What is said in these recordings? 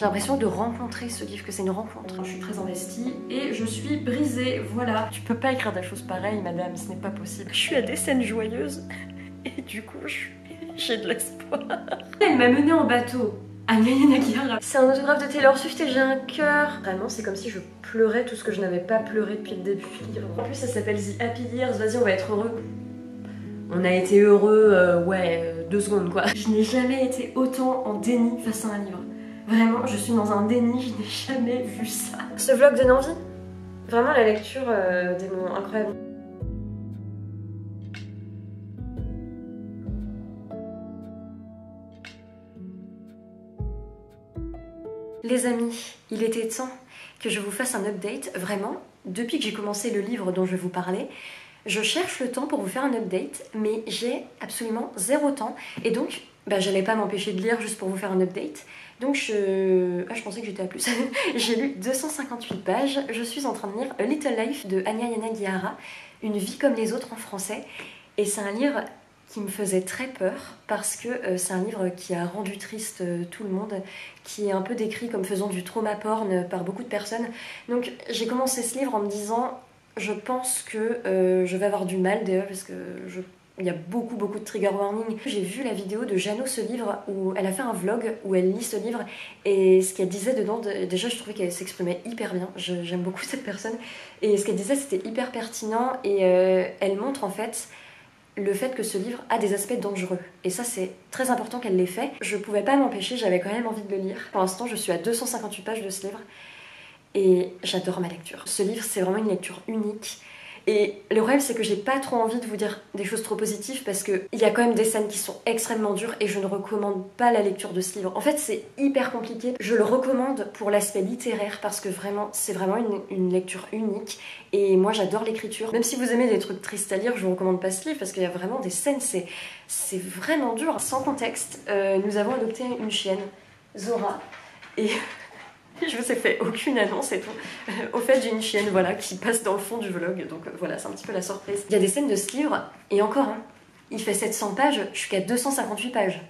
J'ai l'impression de rencontrer ce livre, que c'est une rencontre. Je suis très investie et je suis brisée, voilà. Tu peux pas écrire des choses pareilles, madame, ce n'est pas possible. Je suis à des scènes joyeuses et du coup, j'ai de l'espoir. Elle m'a menée en bateau à Nagara. C'est un autographe de Taylor Swift et j'ai un cœur. Vraiment, c'est comme si je pleurais tout ce que je n'avais pas pleuré depuis le début du livre. En plus, ça s'appelle The Happy Years. Vas-y, on va être heureux. On a été heureux, 2 secondes quoi. Je n'ai jamais été autant en déni face à un livre. Vraiment, je suis dans un déni, je n'ai jamais vu ça. Ce vlog donne envie. Vraiment, la lecture des moments incroyables. Les amis, il était temps que je vous fasse un update. Vraiment, depuis que j'ai commencé le livre dont je vais vous parler, je cherche le temps pour vous faire un update, mais j'ai absolument 0 temps. Et donc, j'allais pas m'empêcher de lire juste pour vous faire un update. Donc je pensais que j'étais à plus. J'ai lu 258 pages. Je suis en train de lire A Little Life de Anya Yanagihara, Une vie comme les autres en français. Et c'est un livre qui me faisait très peur parce que c'est un livre qui a rendu triste tout le monde, qui est un peu décrit comme faisant du trauma porn par beaucoup de personnes. Donc j'ai commencé ce livre en me disant, je pense que je vais avoir du mal déjà parce que il y a beaucoup de trigger warning. J'ai vu la vidéo de Jeannot ce livre où elle a fait un vlog où elle lit ce livre et ce qu'elle disait dedans, déjà je trouvais qu'elle s'exprimait hyper bien, j'aime beaucoup cette personne et ce qu'elle disait c'était hyper pertinent et elle montre en fait le fait que ce livre a des aspects dangereux. Et ça, c'est très important qu'elle l'ait fait. Je pouvais pas m'empêcher, j'avais quand même envie de le lire. Pour l'instant, je suis à 258 pages de ce livre. Et j'adore ma lecture. Ce livre, c'est vraiment une lecture unique. Et le problème, c'est que j'ai pas trop envie de vous dire des choses trop positives parce qu'il y a quand même des scènes qui sont extrêmement dures et je ne recommande pas la lecture de ce livre. En fait, c'est hyper compliqué. Je le recommande pour l'aspect littéraire parce que vraiment, c'est vraiment une lecture unique. Et moi, j'adore l'écriture. Même si vous aimez des trucs tristes à lire, je vous recommande pas ce livre parce qu'il y a vraiment des scènes, c'est vraiment dur. Sans contexte, nous avons adopté une chienne, Zora, et... je vous ai fait aucune annonce et tout. Au fait, j'ai une chienne voilà, qui passe dans le fond du vlog, donc voilà, c'est un petit peu la surprise. Il y a des scènes de ce livre, et encore, hein, il fait 700 pages, je suis qu'à 258 pages.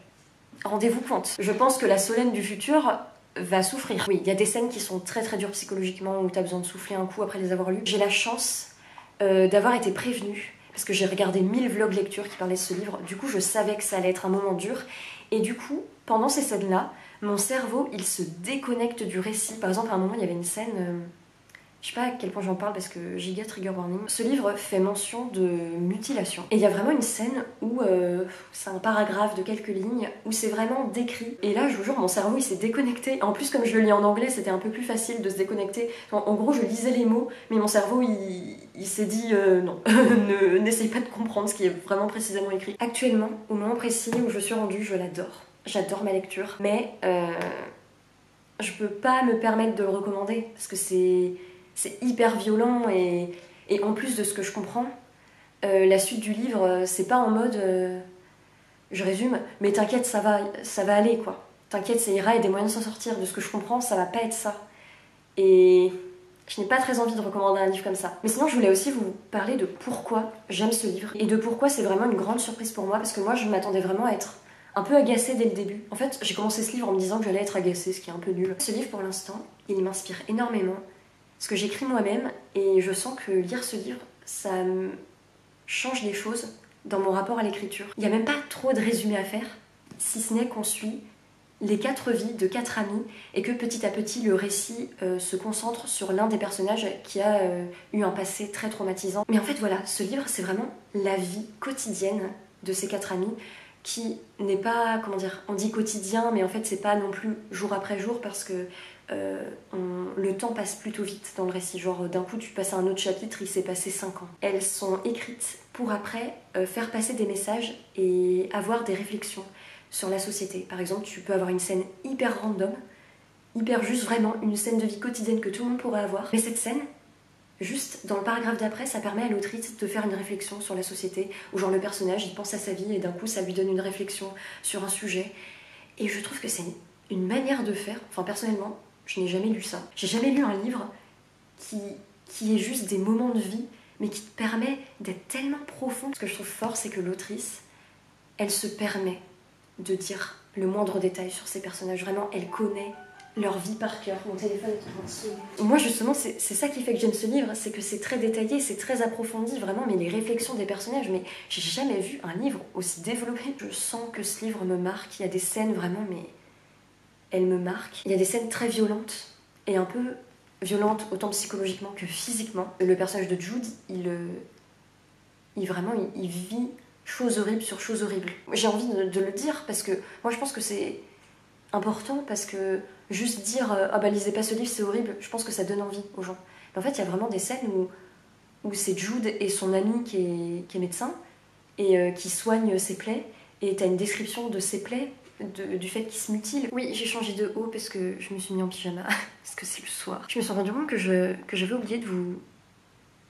Rendez-vous compte. Je pense que la Solène du futur va souffrir. Oui, il y a des scènes qui sont très dures psychologiquement, où t'as besoin de souffler un coup après les avoir lues. J'ai la chance d'avoir été prévenue, parce que j'ai regardé 1000 vlogs lecture qui parlaient de ce livre, du coup je savais que ça allait être un moment dur, et du coup, pendant ces scènes-là, mon cerveau, il se déconnecte du récit. Par exemple, à un moment, il y avait une scène... je sais pas à quel point j'en parle parce que giga trigger warning. Ce livre fait mention de mutilation. Et il y a vraiment une scène où c'est un paragraphe de quelques lignes où c'est vraiment décrit. Et là, je vous jure, mon cerveau, il s'est déconnecté. En plus, comme je le lis en anglais, c'était un peu plus facile de se déconnecter. En gros, je lisais les mots, mais mon cerveau, il s'est dit non, n'essaye pas de comprendre ce qui est vraiment précisément écrit. Actuellement, au moment précis où je suis rendue, je l'adore. J'adore ma lecture, mais je peux pas me permettre de le recommander parce que c'est hyper violent et en plus de ce que je comprends, la suite du livre, c'est pas en mode je résume, mais t'inquiète, ça va aller quoi. T'inquiète, ça ira, il y a des moyens de s'en sortir. De ce que je comprends, ça va pas être ça. Et je n'ai pas très envie de recommander un livre comme ça. Mais sinon, je voulais aussi vous parler de pourquoi j'aime ce livre et de pourquoi c'est vraiment une grande surprise pour moi parce que moi, je m'attendais vraiment à être un peu agacée dès le début. En fait, j'ai commencé ce livre en me disant que j'allais être agacée, ce qui est un peu nul. Ce livre, pour l'instant, il m'inspire énormément. Ce que j'écris moi-même, et je sens que lire ce livre, ça me change des choses dans mon rapport à l'écriture. Il n'y a même pas trop de résumé à faire, si ce n'est qu'on suit les 4 vies de 4 amis et que petit à petit le récit se concentre sur l'un des personnages qui a eu un passé très traumatisant. Mais en fait voilà, ce livre c'est vraiment la vie quotidienne de ces 4 amis qui n'est pas, comment dire, on dit quotidien, mais en fait c'est pas non plus jour après jour parce que le temps passe plutôt vite dans le récit. Genre d'un coup tu passes à un autre chapitre, il s'est passé 5 ans. Elles sont écrites pour après faire passer des messages et avoir des réflexions sur la société. Par exemple, tu peux avoir une scène hyper random, hyper juste vraiment une scène de vie quotidienne que tout le monde pourrait avoir, mais cette scène, juste dans le paragraphe d'après, ça permet à l'autrice de faire une réflexion sur la société, où genre le personnage, il pense à sa vie et d'un coup ça lui donne une réflexion sur un sujet. Et je trouve que c'est une manière de faire, enfin personnellement, je n'ai jamais lu ça. J'ai jamais lu un livre qui est juste des moments de vie, mais qui te permet d'être tellement profond. Ce que je trouve fort, c'est que l'autrice, elle se permet de dire le moindre détail sur ses personnages. Vraiment, elle connaît leur vie par cœur. Mon téléphone est en train de sonner. Moi justement c'est ça qui fait que j'aime ce livre, c'est que c'est très détaillé, c'est très approfondi vraiment, mais les réflexions des personnages, mais j'ai jamais vu un livre aussi développé. Je sens que ce livre me marque, il y a des scènes vraiment, mais elles me marquent. Il y a des scènes très violentes et un peu violentes autant psychologiquement que physiquement. Le personnage de Jude, il vit chose horrible sur chose horrible. J'ai envie de le dire parce que moi je pense que c'est important, parce que juste dire ah bah lisez pas ce livre c'est horrible, je pense que ça donne envie aux gens. Mais en fait il y a vraiment des scènes où c'est Jude et son ami qui est médecin et qui soigne ses plaies, et t'as une description de ses plaies, du fait qu'il se mutile. Oui, j'ai changé de haut parce que je me suis mis en pyjama parce que c'est le soir. Je me suis rendu compte que j'avais oublié de vous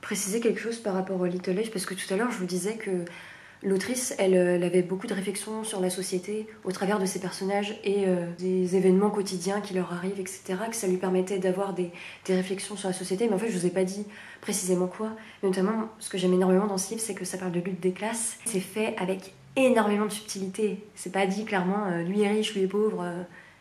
préciser quelque chose par rapport au Little Age, parce que tout à l'heure je vous disais que l'autrice, elle avait beaucoup de réflexions sur la société au travers de ses personnages et des événements quotidiens qui leur arrivent, etc. Que ça lui permettait d'avoir des réflexions sur la société. Mais en fait, je vous ai pas dit précisément quoi. Mais notamment, ce que j'aime énormément dans ce livre, c'est que ça parle de lutte des classes. C'est fait avec énormément de subtilité. C'est pas dit clairement, lui est riche, lui est pauvre.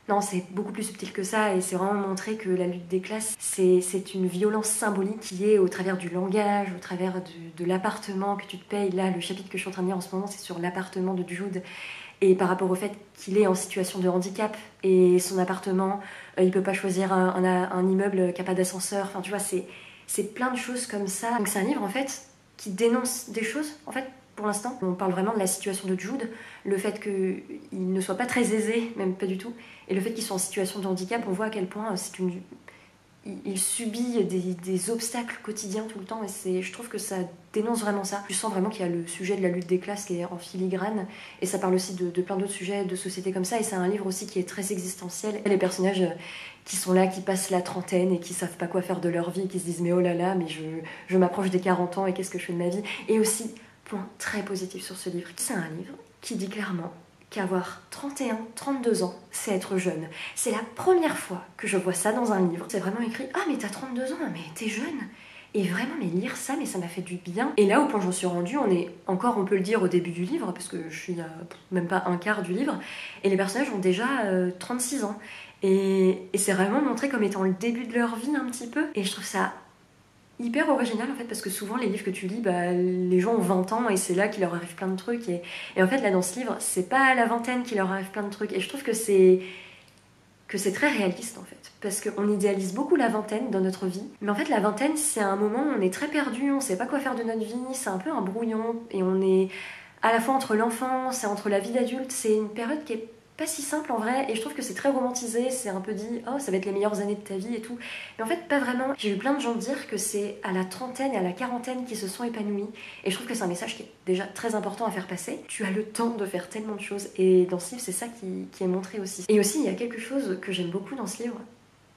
Non, c'est beaucoup plus subtil que ça, et c'est vraiment montrer que la lutte des classes, c'est une violence symbolique qui est au travers du langage, au travers de l'appartement que tu te payes. Là, le chapitre que je suis en train de lire en ce moment, c'est sur l'appartement de Jude, et par rapport au fait qu'il est en situation de handicap, et son appartement, il peut pas choisir un immeuble qui a pas d'ascenseur. Enfin, tu vois, c'est plein de choses comme ça. Donc c'est un livre, en fait, qui dénonce des choses, en fait. Pour l'instant, on parle vraiment de la situation de Jude, le fait qu'il ne soit pas très aisé, même pas du tout, et le fait qu'il soit en situation de handicap, on voit à quel point il subit des obstacles quotidiens tout le temps, et je trouve que ça dénonce vraiment ça. Je sens vraiment qu'il y a le sujet de la lutte des classes qui est en filigrane, et ça parle aussi de plein d'autres sujets de société comme ça, et c'est un livre aussi qui est très existentiel. Les personnages qui sont là, qui passent la trentaine et qui savent pas quoi faire de leur vie, qui se disent mais oh là là, mais je m'approche des 40 ans et qu'est-ce que je fais de ma vie. Et aussi, point très positif sur ce livre, c'est un livre qui dit clairement qu'avoir 31, 32 ans, c'est être jeune. C'est la première fois que je vois ça dans un livre. C'est vraiment écrit « Ah, mais t'as 32 ans, mais t'es jeune !» Et vraiment, mais lire ça, mais ça m'a fait du bien. Et là, au point où j'en suis rendue, on est encore, on peut le dire, au début du livre, parce que je suis à même pas un quart du livre, et les personnages ont déjà 36 ans. Et c'est vraiment montré comme étant le début de leur vie un petit peu. Et je trouve ça hyper original en fait, parce que souvent les livres que tu lis, bah, les gens ont 20 ans et c'est là qu'il leur arrive plein de trucs, et en fait là dans ce livre c'est pas à la vingtaine qu'il leur arrive plein de trucs, et je trouve que c'est très réaliste en fait, parce qu'on idéalise beaucoup la vingtaine dans notre vie, mais en fait la vingtaine c'est un moment où on est très perdu, on sait pas quoi faire de notre vie, c'est un peu un brouillon, et on est à la fois entre l'enfance et entre la vie d'adulte. C'est une période qui est pas si simple en vrai, et je trouve que c'est très romantisé, c'est un peu dit oh ça va être les meilleures années de ta vie et tout, mais en fait pas vraiment. J'ai eu plein de gens dire que c'est à la trentaine et à la quarantaine qui se sont épanouis, et je trouve que c'est un message qui est déjà très important à faire passer. Tu as le temps de faire tellement de choses, et dans ce livre c'est ça qui est montré aussi. Et aussi il y a quelque chose que j'aime beaucoup dans ce livre,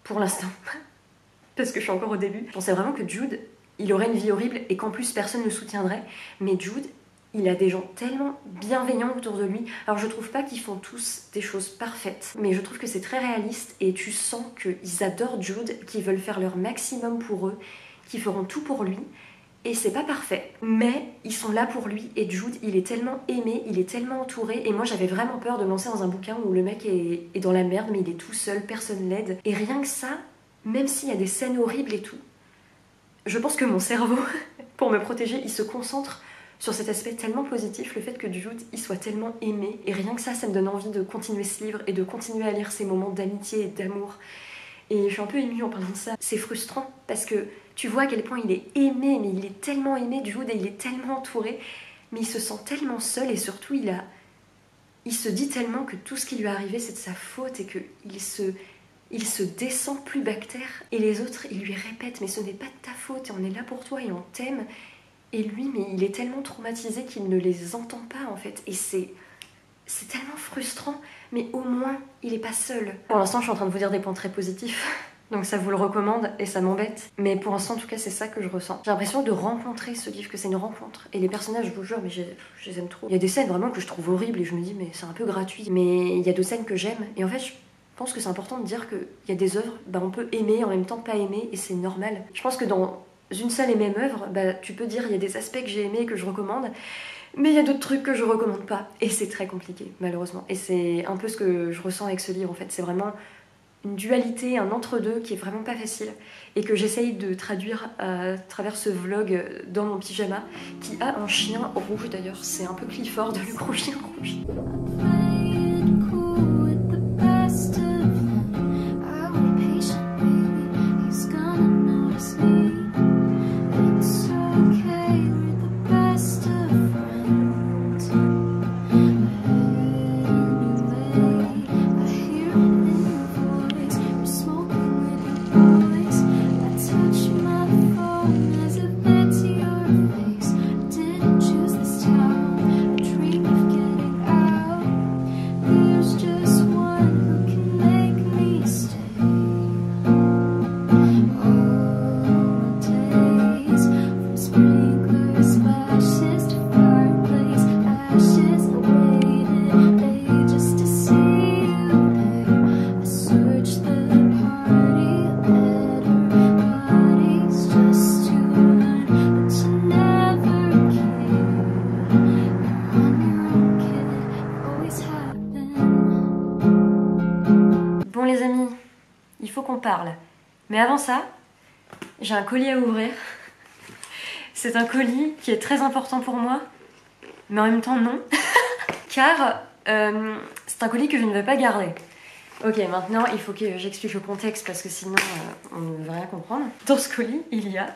pour l'instant, parce que je suis encore au début. Je pensais vraiment que Jude, il aurait une vie horrible et qu'en plus personne ne le soutiendrait, mais Jude, il a des gens tellement bienveillants autour de lui. Alors je trouve pas qu'ils font tous des choses parfaites, mais je trouve que c'est très réaliste, et tu sens qu'ils adorent Jude, qu'ils veulent faire leur maximum pour eux, qu'ils feront tout pour lui. Et c'est pas parfait, mais ils sont là pour lui, et Jude, il est tellement aimé, il est tellement entouré, et moi j'avais vraiment peur de me lancer dans un bouquin où le mec est dans la merde, mais il est tout seul, personne l'aide. Et rien que ça, même s'il y a des scènes horribles et tout, je pense que mon cerveau, pour me protéger, il se concentre sur cet aspect tellement positif, le fait que Jude il soit tellement aimé, et rien que ça me donne envie de continuer ce livre et de continuer à lire ces moments d'amitié et d'amour. Et je suis un peu émue en parlant de ça. C'est frustrant parce que tu vois à quel point il est aimé, mais il est tellement aimé, Jude, et il est tellement entouré, mais il se sent tellement seul, et surtout il se dit tellement que tout ce qui lui est arrivé c'est de sa faute, et qu'il se descend plus bactère, et les autres ils lui répètent mais ce n'est pas de ta faute, et on est là pour toi et on t'aime. Et lui, mais il est tellement traumatisé qu'il ne les entend pas en fait. Et c'est tellement frustrant, mais au moins, il est pas seul. Pour l'instant, je suis en train de vous dire des points très positifs, donc ça vous le recommande, et ça m'embête. Mais pour l'instant, en tout cas, c'est ça que je ressens. J'ai l'impression de rencontrer ce livre, que c'est une rencontre. Et les personnages, je vous jure, mais je les aime trop. Il y a des scènes vraiment que je trouve horribles, et je me dis, mais c'est un peu gratuit. Mais il y a d'autres scènes que j'aime. Et en fait, je pense que c'est important de dire qu'il y a des œuvres, bah, on peut aimer en même temps pas aimer, et c'est normal. Je pense que dans une seule et même œuvre, bah, tu peux dire il y a des aspects que j'ai aimés et que je recommande, mais il y a d'autres trucs que je recommande pas, et c'est très compliqué malheureusement. Et c'est un peu ce que je ressens avec ce livre en fait, c'est vraiment une dualité, un entre-deux qui est vraiment pas facile et que j'essaye de traduire à travers ce vlog dans mon pyjama qui a un chien rouge d'ailleurs, c'est un peu Clifford, le gros chien rouge. Bon les amis, il faut qu'on parle. Mais avant ça, j'ai un colis à ouvrir. C'est un colis qui est très important pour moi, mais en même temps non. Car c'est un colis que je ne vais pas garder. Ok, maintenant il faut que j'explique le contexte parce que sinon on ne va rien comprendre. Dans ce colis, il y a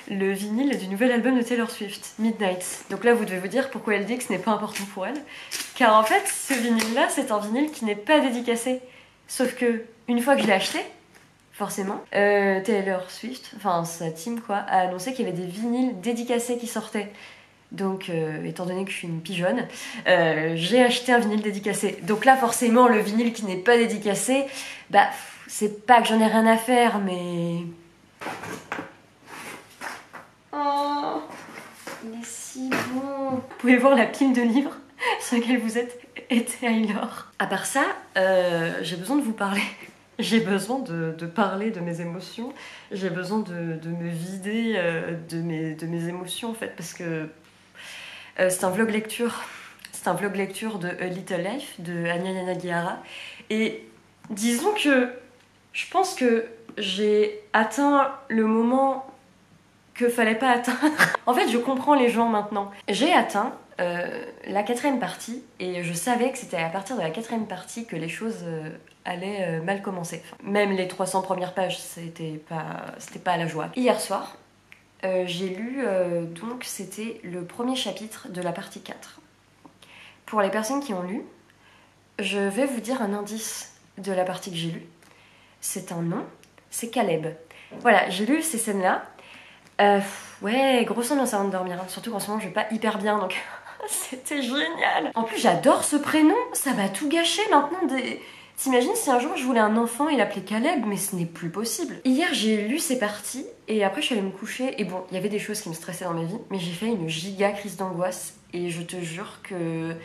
le vinyle du nouvel album de Taylor Swift, Midnight. Donc là vous devez vous dire pourquoi elle dit que ce n'est pas important pour elle. Car en fait, ce vinyle-là, c'est un vinyle qui n'est pas dédicacé. Sauf que, une fois que je l'ai acheté, forcément, Taylor Swift, enfin sa team quoi, a annoncé qu'il y avait des vinyles dédicacés qui sortaient. Donc, étant donné que je suis une pigeonne, j'ai acheté un vinyle dédicacé. Donc là, forcément, le vinyle qui n'est pas dédicacé, bah, c'est pas que j'en ai rien à faire, mais... Oh, il est si bon. Vous pouvez voir la pile de livres sur lesquels vous êtes et Taylor. À part ça, j'ai besoin de vous parler. J'ai besoin de parler de mes émotions. J'ai besoin de me vider de mes émotions en fait, parce que c'est un vlog lecture. C'est un vlog lecture de A Little Life de Anya Yanagihara. Et disons que je pense que j'ai atteint le moment que fallait pas atteindre. En fait, je comprends les gens maintenant. J'ai atteint la 4e partie et je savais que c'était à partir de la 4e partie que les choses allaient mal commencer. Enfin, même les 300 premières pages, c'était pas à la joie. Hier soir, j'ai lu, donc c'était le premier chapitre de la partie 4. Pour les personnes qui ont lu, je vais vous dire un indice de la partie que j'ai lue. C'est un nom, c'est Caleb. Voilà, j'ai lu ces scènes-là. Ouais, grosse ambiance avant de dormir, hein. Surtout qu'en ce moment je vais pas hyper bien, donc c'était génial. En plus j'adore ce prénom, ça va tout gâcher maintenant. T'imagines si un jour je voulais un enfant et l'appeler Caleb, mais ce n'est plus possible. Hier j'ai lu ces parties et après je suis allée me coucher et bon, il y avait des choses qui me stressaient dans ma vie, mais j'ai fait une giga crise d'angoisse et je te jure que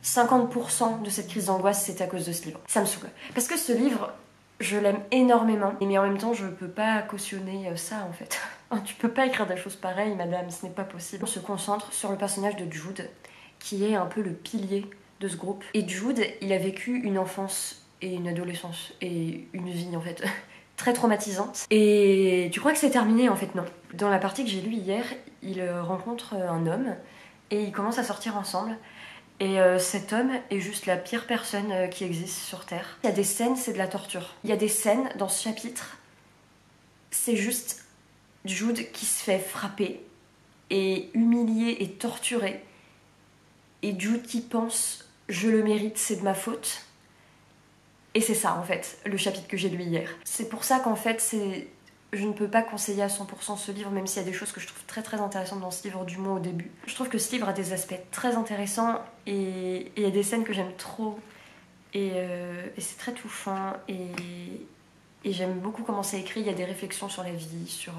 50% de cette crise d'angoisse c'est à cause de ce livre. Ça me saoule. Parce que ce livre, je l'aime énormément, mais en même temps je peux pas cautionner ça en fait. Tu peux pas écrire des choses pareilles madame, ce n'est pas possible. On se concentre sur le personnage de Jude, qui est un peu le pilier de ce groupe. Et Jude, il a vécu une enfance et une adolescence et une vie en fait très traumatisante. Et tu crois que c'est terminé en fait non. Dans la partie que j'ai lue hier, il rencontre un homme et ils commencent à sortir ensemble. Et cet homme est juste la pire personne qui existe sur Terre. Il y a des scènes, c'est de la torture. Il y a des scènes dans ce chapitre, c'est juste Jude qui se fait frapper et humilier et torturer. Et Jude qui pense « je le mérite, c'est de ma faute ». Et c'est ça en fait, le chapitre que j'ai lu hier. C'est pour ça qu'en fait, je ne peux pas conseiller à 100% ce livre, même s'il y a des choses que je trouve très très intéressantes dans ce livre, du moins au début. Je trouve que ce livre a des aspects très intéressants et il y a des scènes que j'aime trop. Et c'est très touchant et j'aime beaucoup comment c'est écrit. Il y a des réflexions sur la vie, sur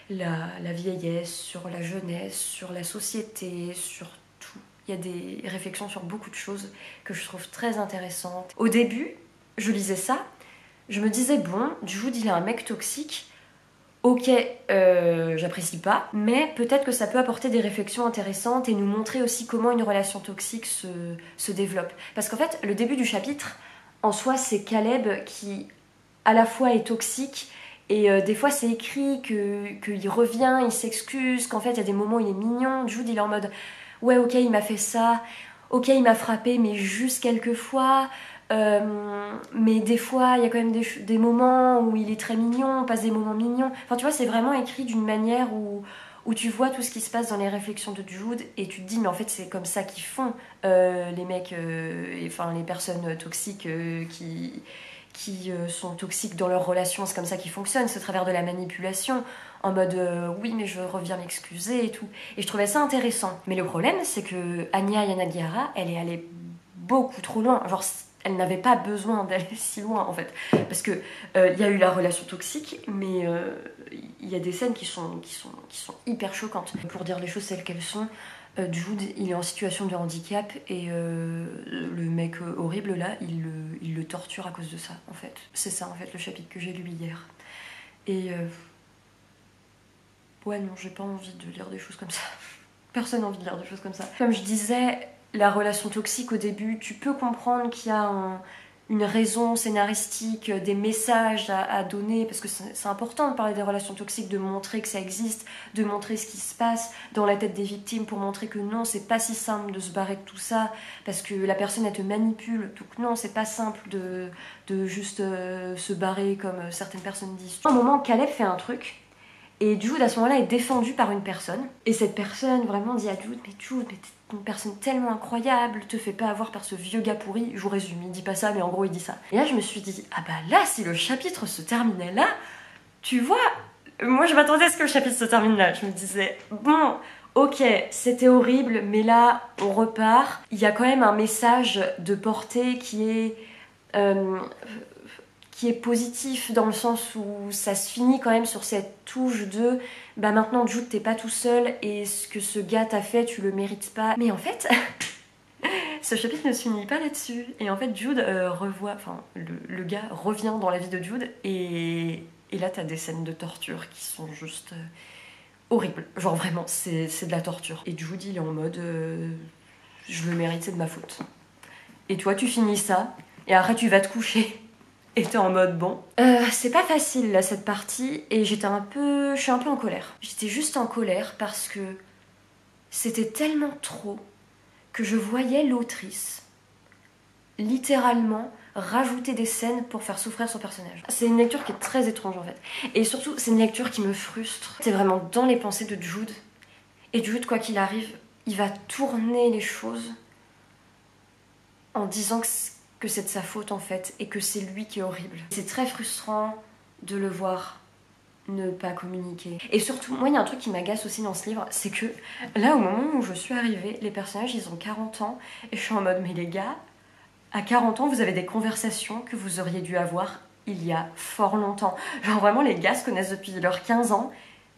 la vieillesse, sur la jeunesse, sur la société, sur tout. Il y a des réflexions sur beaucoup de choses que je trouve très intéressantes. Au début, je lisais ça, je me disais bon, Jude il est un mec toxique, ok, j'apprécie pas, mais peut-être que ça peut apporter des réflexions intéressantes et nous montrer aussi comment une relation toxique se développe. Parce qu'en fait, le début du chapitre, en soi, c'est Caleb qui à la fois est toxique. Et des fois c'est écrit qu'il revient, il s'excuse, qu'en fait il y a des moments où il est mignon. Jude il est en mode ouais ok il m'a fait ça, ok il m'a frappé mais juste quelques fois. Mais des fois il y a quand même des moments où il est très mignon, on passe des moments mignons. Enfin tu vois c'est vraiment écrit d'une manière où tu vois tout ce qui se passe dans les réflexions de Jude et tu te dis mais en fait c'est comme ça qu'ils font les mecs, enfin les personnes toxiques qui sont toxiques dans leurs relations, c'est comme ça qu'ils fonctionnent, c'est au travers de la manipulation, en mode oui mais je reviens m'excuser et tout. Et je trouvais ça intéressant. Mais le problème c'est que Anya Yanagihara, elle est allée beaucoup trop loin. Genre elle n'avait pas besoin d'aller si loin en fait. Parce que y a eu la relation toxique, mais il y a des scènes qui sont hyper choquantes. Pour dire les choses telles qu'elles sont, Jude, il est en situation de handicap et le mec horrible là, il le torture à cause de ça en fait. C'est ça en fait le chapitre que j'ai lu hier. Et ouais non, j'ai pas envie de lire des choses comme ça. Personne n'a envie de lire des choses comme ça. Comme je disais, la relation toxique au début, tu peux comprendre qu'il y a une raison scénaristique, des messages à donner, parce que c'est important de parler des relations toxiques, de montrer que ça existe, de montrer ce qui se passe dans la tête des victimes pour montrer que non, c'est pas si simple de se barrer de tout ça, parce que la personne elle te manipule, donc non, c'est pas simple de juste se barrer comme certaines personnes disent. À un moment, Caleb fait un truc, et Jude à ce moment-là est défendu par une personne, et cette personne vraiment dit à Jude, mais t'es une personne tellement incroyable, te fais pas avoir par ce vieux gars pourri. Je vous résume, il dit pas ça mais en gros il dit ça. Et là je me suis dit, ah bah là si le chapitre se terminait là, tu vois, moi je m'attendais à ce que le chapitre se termine là. Je me disais, bon, ok, c'était horrible, mais là on repart. Il y a quand même un message de portée qui est positif dans le sens où ça se finit quand même sur cette touche de bah maintenant Jude t'es pas tout seul et ce que ce gars t'a fait tu le mérites pas. Mais en fait ce chapitre ne se finit pas là-dessus et en fait Jude le gars revient dans la vie de Jude et là t'as des scènes de torture qui sont juste horribles. Genre vraiment c'est de la torture. Et Jude il est en mode je le mérite, c'est de ma faute. Et toi tu finis ça et après tu vas te coucher. Et t'es en mode bon. C'est pas facile là cette partie et je suis un peu en colère. J'étais juste en colère parce que c'était tellement trop que je voyais l'autrice littéralement rajouter des scènes pour faire souffrir son personnage. C'est une lecture qui est très étrange en fait. Et surtout c'est une lecture qui me frustre. C'est vraiment dans les pensées de Jude. Et Jude quoi qu'il arrive, il va tourner les choses en disant que c'est de sa faute en fait et que c'est lui qui est horrible. C'est très frustrant de le voir ne pas communiquer. Et surtout, moi il y a un truc qui m'agace aussi dans ce livre, c'est que là au moment où je suis arrivée, les personnages ils ont 40 ans et je suis en mode mais les gars, à 40 ans vous avez des conversations que vous auriez dû avoir il y a fort longtemps. Genre vraiment les gars se connaissent depuis leurs 15 ans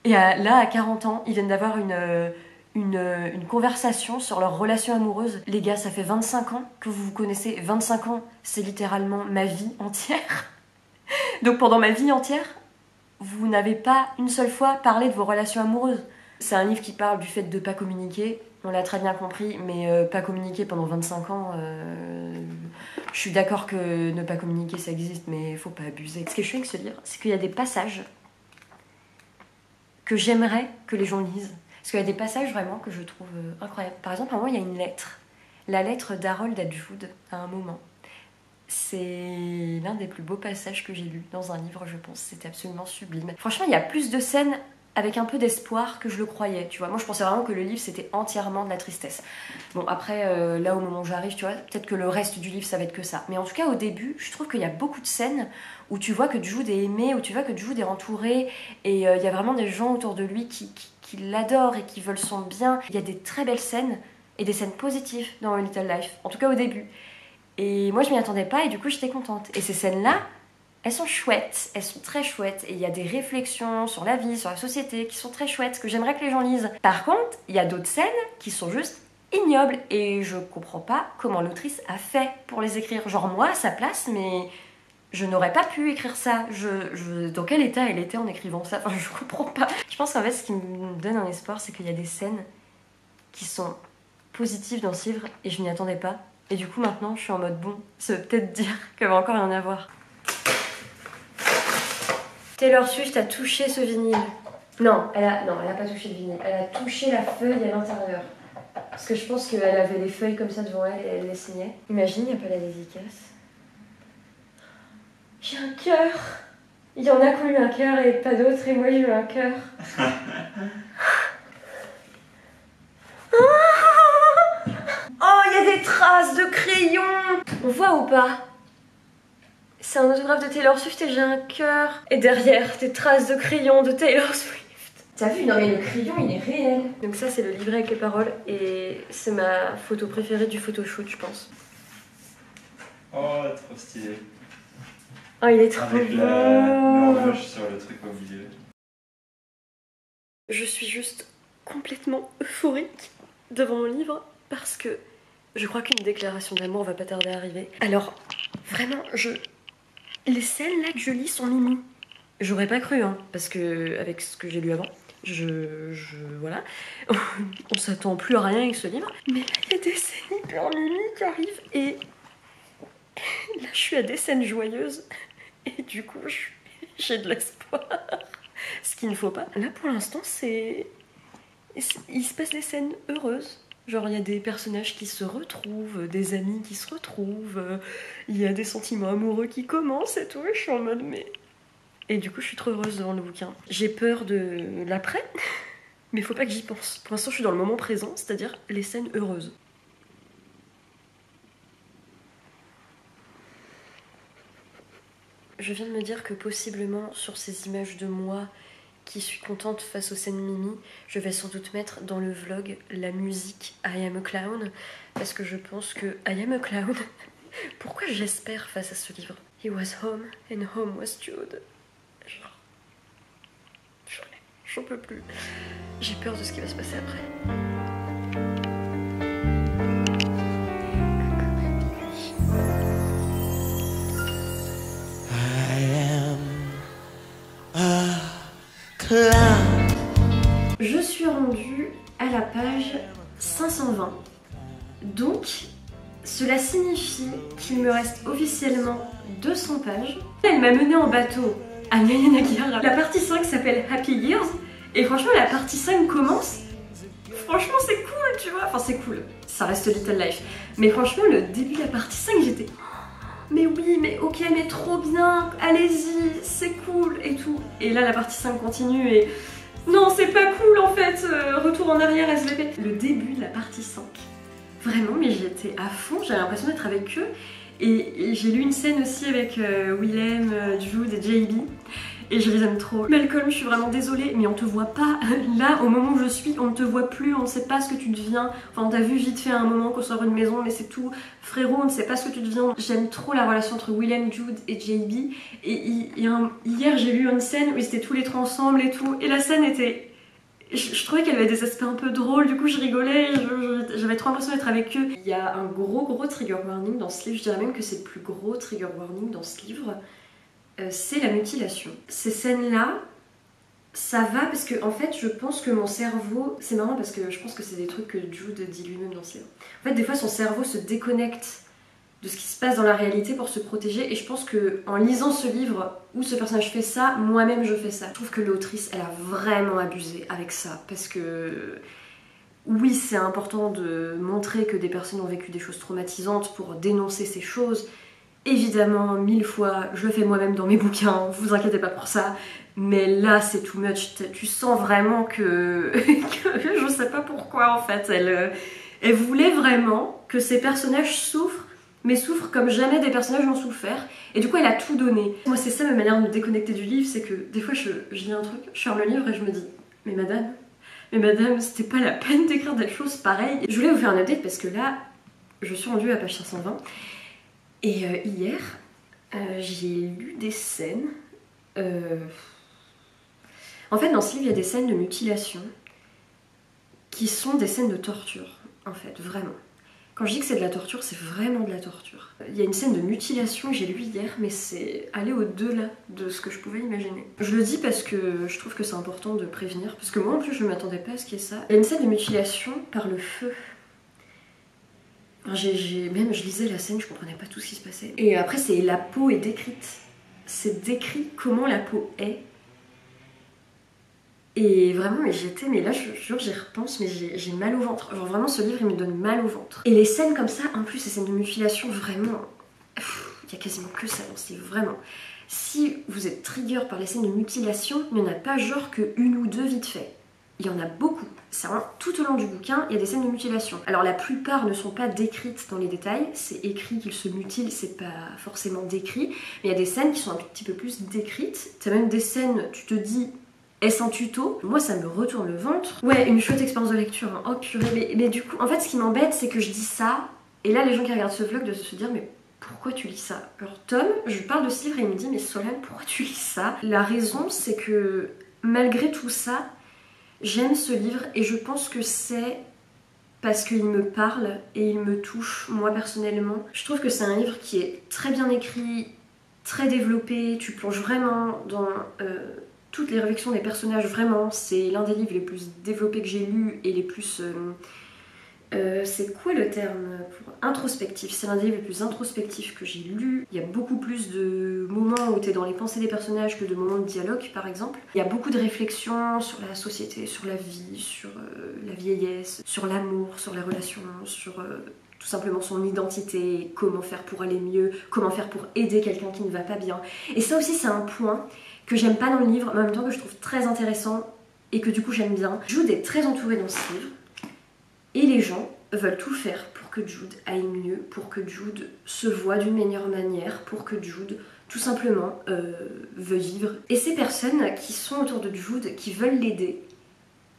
et là à 40 ans ils viennent d'avoir une conversation sur leur relation amoureuse. Les gars, ça fait 25 ans que vous vous connaissez. 25 ans, c'est littéralement ma vie entière. Donc pendant ma vie entière, vous n'avez pas une seule fois parlé de vos relations amoureuses. C'est un livre qui parle du fait de ne pas communiquer. On l'a très bien compris, mais pas communiquer pendant 25 ans... Je suis d'accord que ne pas communiquer, ça existe, mais il faut pas abuser. Ce que je fais avec ce livre, c'est qu'il y a des passages que j'aimerais que les gens lisent. Parce qu'il y a des passages vraiment que je trouve incroyables. Par exemple, à un moment, il y a une lettre. La lettre d'Harold à Jude, à un moment. C'est l'un des plus beaux passages que j'ai lus dans un livre, je pense. C'était absolument sublime. Franchement, il y a plus de scènes avec un peu d'espoir que je le croyais, tu vois. Moi, je pensais vraiment que le livre, c'était entièrement de la tristesse. Bon, après, là, au moment où j'arrive, tu vois, peut-être que le reste du livre, ça va être que ça. Mais en tout cas, au début, je trouve qu'il y a beaucoup de scènes où tu vois que Jude est aimé, où tu vois que Jude est entouré, et il y a vraiment des gens autour de lui qui l'adorent et qui veulent son bien. Il y a des très belles scènes, et des scènes positives dans A Little Life, en tout cas au début. Et moi, je m'y attendais pas, et du coup, j'étais contente. Et ces scènes-là, elles sont chouettes, elles sont très chouettes, et il y a des réflexions sur la vie, sur la société, qui sont très chouettes, que j'aimerais que les gens lisent. Par contre, il y a d'autres scènes qui sont juste ignobles, et je comprends pas comment l'autrice a fait pour les écrire. Genre moi, à sa place, mais je n'aurais pas pu écrire ça. Dans quel état elle était en écrivant ça? Enfin, je comprends pas. Je pense qu'en fait, ce qui me donne un espoir, c'est qu'il y a des scènes qui sont positives dans ce livre, et je n'y attendais pas. Et du coup, maintenant, je suis en mode bon, ça veut peut-être dire qu'il va encore y en avoir. Taylor Swift a touché ce vinyle. Non, elle a pas touché le vinyle. Elle a touché la feuille à l'intérieur. Parce que je pense qu'elle avait les feuilles comme ça devant elle et elle les signait. Imagine, il n'y a pas la dédicace. J'ai un cœur. Il y en a qui ont eu un cœur et pas d'autres, et moi j'ai eu un cœur. Oh, il y a des traces de crayon. On voit ou pas? C'est un autographe de Taylor Swift et j'ai un cœur. Et derrière, des traces de crayon de Taylor Swift. T'as vu? Non mais le crayon, il est réel. Donc ça, c'est le livret avec les paroles et c'est ma photo préférée du photoshoot, je pense. Oh, trop stylé. Oh, il est trop avec beau. l'horloge sur le truc au milieu. Je suis juste complètement euphorique devant mon livre parce que je crois qu'une déclaration d'amour va pas tarder à arriver. Alors, vraiment, les scènes là que je lis sont mimi. J'aurais pas cru, hein, parce que avec ce que j'ai lu avant, voilà, on s'attend plus à rien avec ce livre. Mais là, il y a des scènes hyper mimi qui arrivent et là, je suis à des scènes joyeuses et du coup, j'ai de l'espoir. Ce qu'il ne faut pas. Là, pour l'instant, il se passe des scènes heureuses. Genre, il y a des personnages qui se retrouvent, des amis qui se retrouvent, il y a des sentiments amoureux qui commencent et tout, et je suis en mode, mais... Et du coup, je suis trop heureuse devant le bouquin. J'ai peur de l'après, mais faut pas que j'y pense. Pour l'instant, je suis dans le moment présent, c'est-à-dire les scènes heureuses. Je viens de me dire que possiblement, sur ces images de moi qui suis contente face aux scènes mimi, je vais sans doute mettre dans le vlog la musique I Am a Clown, parce que je pense que I Am a Clown... Pourquoi j'espère face à ce livre? He was home and home was Jude. Genre... J'en peux plus. J'ai peur de ce qui va se passer après. Je suis rendue à la page 520. Donc, cela signifie qu'il me reste officiellement 200 pages. Elle m'a menée en bateau à Nagara. La partie 5 s'appelle Happy Years. Et franchement, la partie 5 commence. Franchement, c'est cool, tu vois. Enfin, c'est cool. Ça reste Little Life. Mais franchement, le début de la partie 5, j'étais... Mais oui, mais ok, mais trop bien. Allez-y, c'est cool et tout. Et là, la partie 5 continue et... Non, c'est pas cool en fait. Retour en arrière, SVP. Le début de la partie 5. Vraiment, mais j'étais à fond. J'avais l'impression d'être avec eux. Et j'ai lu une scène aussi avec Willem, Jude et JB. Et je les aime trop. Malcolm, je suis vraiment désolée, mais on te voit pas. Là, au moment où je suis, on ne te voit plus, on ne sait pas ce que tu deviens. Enfin, on t'a vu vite fait à un moment qu'on sort une maison, mais c'est tout. Frérot, on ne sait pas ce que tu deviens. J'aime trop la relation entre Willem, Jude et JB. Et hier, j'ai lu une scène où ils étaient tous les trois ensemble et tout. Et la scène était... Je trouvais qu'elle avait des aspects un peu drôles, du coup je rigolais, j'avais trop l'impression d'être avec eux. Il y a un gros trigger warning dans ce livre, je dirais même que c'est le plus gros trigger warning dans ce livre. C'est la mutilation. Ces scènes-là, ça va parce que en fait je pense que mon cerveau... C'est marrant parce que je pense que c'est des trucs que Jude dit lui-même dans ce livre. En fait des fois son cerveau se déconnecte de ce qui se passe dans la réalité pour se protéger et je pense que en lisant ce livre où ce personnage fait ça, moi-même je fais ça. Je trouve que l'autrice elle a vraiment abusé avec ça parce que oui c'est important de montrer que des personnes ont vécu des choses traumatisantes pour dénoncer ces choses. Évidemment, 1000 fois, je le fais moi-même dans mes bouquins, vous inquiétez pas pour ça. Mais là, c'est too much. Tu sens vraiment que je sais pas pourquoi en fait. Elle voulait vraiment que ces personnages souffrent, mais souffrent comme jamais des personnages ont souffert. Et du coup, elle a tout donné. Moi, c'est ça ma manière de me déconnecter du livre, c'est que des fois, je lis un truc, je ferme le livre et je me dis, mais madame, c'était pas la peine d'écrire des choses pareilles. Je voulais vous faire un update parce que là, je suis rendue à page 520. Et hier, j'ai lu des scènes. En fait, dans ce livre, il y a des scènes de mutilation qui sont des scènes de torture, en fait, vraiment. Quand je dis que c'est de la torture, c'est vraiment de la torture. Il y a une scène de mutilation que j'ai lue hier, mais c'est aller au-delà de ce que je pouvais imaginer. Je le dis parce que je trouve que c'est important de prévenir, parce que moi, en plus, je ne m'attendais pas à ce qu'il y ait ça. Il y a une scène de mutilation par le feu. Même je lisais la scène, je comprenais pas tout ce qui se passait. Et après, la peau est décrite. C'est décrit comment la peau est. Et vraiment, mais là, je jure, j'y repense, mais j'ai mal au ventre. Genre vraiment, ce livre, il me donne mal au ventre. Et les scènes comme ça, en plus, ces scènes de mutilation, vraiment, il y a quasiment que ça dans ce livre, vraiment. Si vous êtes trigger par les scènes de mutilation, il n'y en a pas genre que une ou deux vite fait. Il y en a beaucoup. C'est vraiment tout au long du bouquin, il y a des scènes de mutilation. Alors la plupart ne sont pas décrites dans les détails, c'est écrit qu'ils se mutilent, c'est pas forcément décrit, mais il y a des scènes qui sont un petit peu plus décrites. T'as même des scènes, tu te dis, est-ce un tuto? Moi ça me retourne le ventre. Ouais, une chouette expérience de lecture, hein. Oh purée, mais du coup, en fait ce qui m'embête c'est que je dis ça, et là les gens qui regardent ce vlog doivent se dire, mais pourquoi tu lis ça? Alors Tom, je lui parle de ce livre et il me dit, mais Solène, pourquoi tu lis ça? La raison c'est que malgré tout ça, j'aime ce livre et je pense que c'est parce qu'il me parle et il me touche, moi personnellement. Je trouve que c'est un livre qui est très bien écrit, très développé, tu plonges vraiment dans toutes les réflexions des personnages, vraiment. C'est l'un des livres les plus développés que j'ai lus et les plus... c'est quoi le terme pour introspectif? C'est l'un des livres les plus introspectifs que j'ai lu. Il y a beaucoup plus de moments où tu es dans les pensées des personnages que de moments de dialogue, par exemple. Il y a beaucoup de réflexions sur la société, sur la vie, sur la vieillesse, sur l'amour, sur les relations, sur tout simplement son identité, comment faire pour aller mieux, comment faire pour aider quelqu'un qui ne va pas bien. Et ça aussi, c'est un point que j'aime pas dans le livre, mais en même temps que je trouve très intéressant et que du coup j'aime bien. Jude est très entourée dans ce livre. Et les gens veulent tout faire pour que Jude aille mieux, pour que Jude se voie d'une meilleure manière, pour que Jude, tout simplement, veuille vivre. Et ces personnes qui sont autour de Jude, qui veulent l'aider,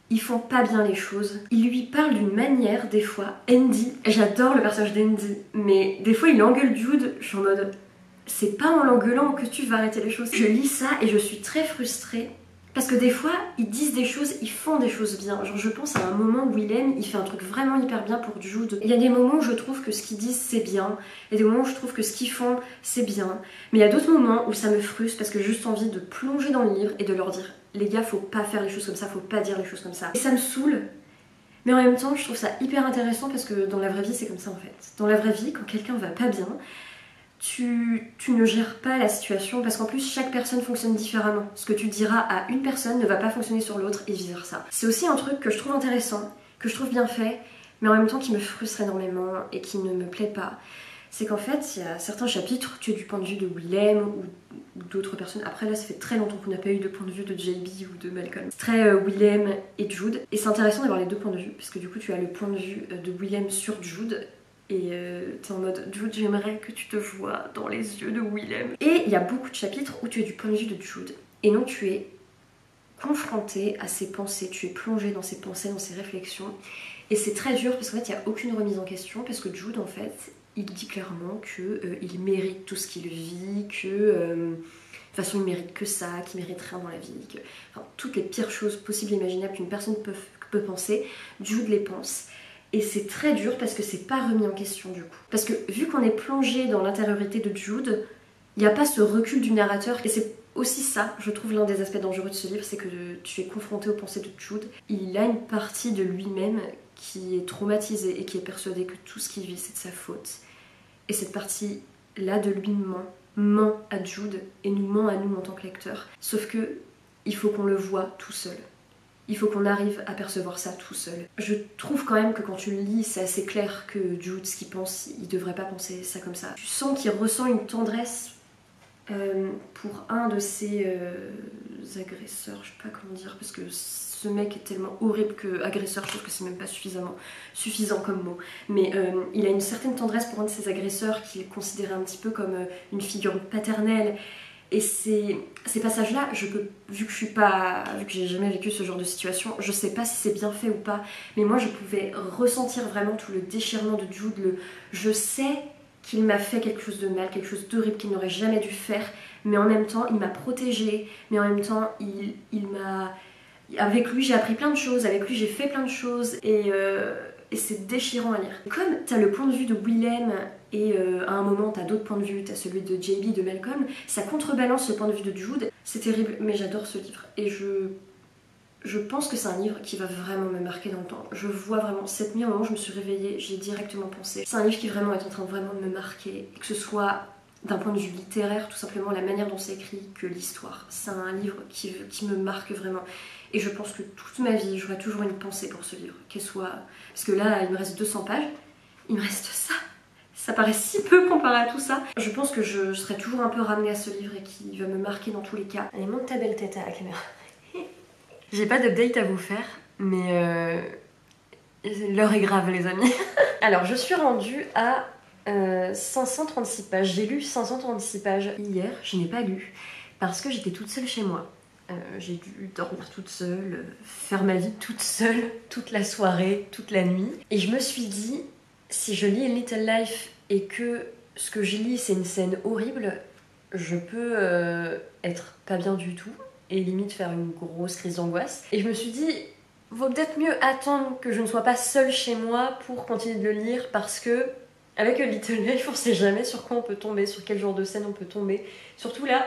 ils font pas bien les choses. Ils lui parlent d'une manière, des fois. Andy, j'adore le personnage d'Andy, mais des fois il engueule Jude, je suis en mode, c'est pas en l'engueulant que tu vas arrêter les choses. Je lis ça et je suis très frustrée. Parce que des fois, ils disent des choses, ils font des choses bien. Genre, je pense à un moment où Willem, il fait un truc vraiment hyper bien pour Jude. Il y a des moments où je trouve que ce qu'ils disent, c'est bien. Il y a des moments où je trouve que ce qu'ils font, c'est bien. Mais il y a d'autres moments où ça me frustre parce que j'ai juste envie de plonger dans le livre et de leur dire, les gars, faut pas faire les choses comme ça, faut pas dire les choses comme ça. Et ça me saoule. Mais en même temps, je trouve ça hyper intéressant parce que dans la vraie vie, c'est comme ça en fait. Dans la vraie vie, quand quelqu'un va pas bien, tu ne gères pas la situation parce qu'en plus chaque personne fonctionne différemment. Ce que tu diras à une personne ne va pas fonctionner sur l'autre et vice versa. C'est aussi un truc que je trouve intéressant, que je trouve bien fait, mais en même temps qui me frustre énormément et qui ne me plaît pas. C'est qu'en fait, il y a certains chapitres, tu es du point de vue de Willem ou d'autres personnes. Après là, ça fait très longtemps qu'on n'a pas eu de point de vue de JB ou de Malcolm. C'est très Willem et Jude. Et c'est intéressant d'avoir les deux points de vue, parce que du coup tu as le point de vue de Willem sur Jude. Et t'es en mode Jude, j'aimerais que tu te vois dans les yeux de Willem. Et il y a beaucoup de chapitres où tu es du point de vue de Jude. Et non, tu es confronté à ses pensées, tu es plongé dans ses pensées, dans ses réflexions. Et c'est très dur parce qu'en fait, il n'y a aucune remise en question. Parce que Jude, en fait, il dit clairement qu'il mérite tout ce qu'il vit, que de toute façon, il mérite que ça, qu'il mérite rien dans la vie. Enfin, toutes les pires choses possibles et imaginables qu'une personne peut penser, Jude les pense. Et c'est très dur parce que c'est pas remis en question du coup. Parce que vu qu'on est plongé dans l'intériorité de Jude, il n'y a pas ce recul du narrateur. Et c'est aussi ça, je trouve, l'un des aspects dangereux de ce livre, c'est que tu es confronté aux pensées de Jude. Il a une partie de lui-même qui est traumatisée et qui est persuadée que tout ce qu'il vit c'est de sa faute. Et cette partie-là de lui ment à Jude et nous ment à nous en tant que lecteurs. Sauf que il faut qu'on le voit tout seul. Il faut qu'on arrive à percevoir ça tout seul. Je trouve quand même que quand tu le lis, c'est assez clair que Jude, ce qu'il pense, il devrait pas penser ça comme ça. Tu sens qu'il ressent une tendresse pour un de ses agresseurs, je sais pas comment dire, parce que ce mec est tellement horrible que agresseur, je trouve que c'est même pas suffisant comme mot. Mais il a une certaine tendresse pour un de ses agresseurs qu'il considérait un petit peu comme une figure paternelle. Et ces passages-là, vu que j'ai jamais vécu ce genre de situation, je sais pas si c'est bien fait ou pas, mais moi je pouvais ressentir vraiment tout le déchirement de Jude, je sais qu'il m'a fait quelque chose de mal, quelque chose d'horrible qu'il n'aurait jamais dû faire, mais en même temps il m'a protégée, mais en même temps il m'a... Avec lui j'ai appris plein de choses, avec lui j'ai fait plein de choses, et c'est déchirant à lire. Comme t'as le point de vue de Willem, et à un moment t'as d'autres points de vue, t'as celui de JB, de Malcolm, ça contrebalance le point de vue de Jude, c'est terrible, mais j'adore ce livre. Et je pense que c'est un livre qui va vraiment me marquer dans le temps. Je vois vraiment, cette nuit au moment où je me suis réveillée, j'ai directement pensé. C'est un livre qui vraiment est en train de vraiment me marquer, que ce soit d'un point de vue littéraire, tout simplement la manière dont c'est écrit, que l'histoire. C'est un livre qui me marque vraiment. Et je pense que toute ma vie, j'aurai toujours une pensée pour ce livre. Qu'elle soit... Parce que là, il me reste 200 pages. Il me reste ça. Ça paraît si peu comparé à tout ça. Je pense que je serai toujours un peu ramenée à ce livre et qui va me marquer dans tous les cas. Allez, monte ta belle tête à la caméra. J'ai pas d'update à vous faire, mais l'heure est grave, les amis. Alors, je suis rendue à 536 pages. J'ai lu 536 pages hier. Je n'ai pas lu parce que j'étais toute seule chez moi. J'ai dû dormir toute seule, faire ma vie toute seule, toute la soirée, toute la nuit. Et je me suis dit, si je lis A Little Life et que ce que je lis c'est une scène horrible, je peux être pas bien du tout et limite faire une grosse crise d'angoisse. Et je me suis dit, vaut peut-être mieux attendre que je ne sois pas seule chez moi pour continuer de le lire, parce que avec A Little Life, on sait jamais sur quoi on peut tomber, sur quel genre de scène on peut tomber. Surtout là,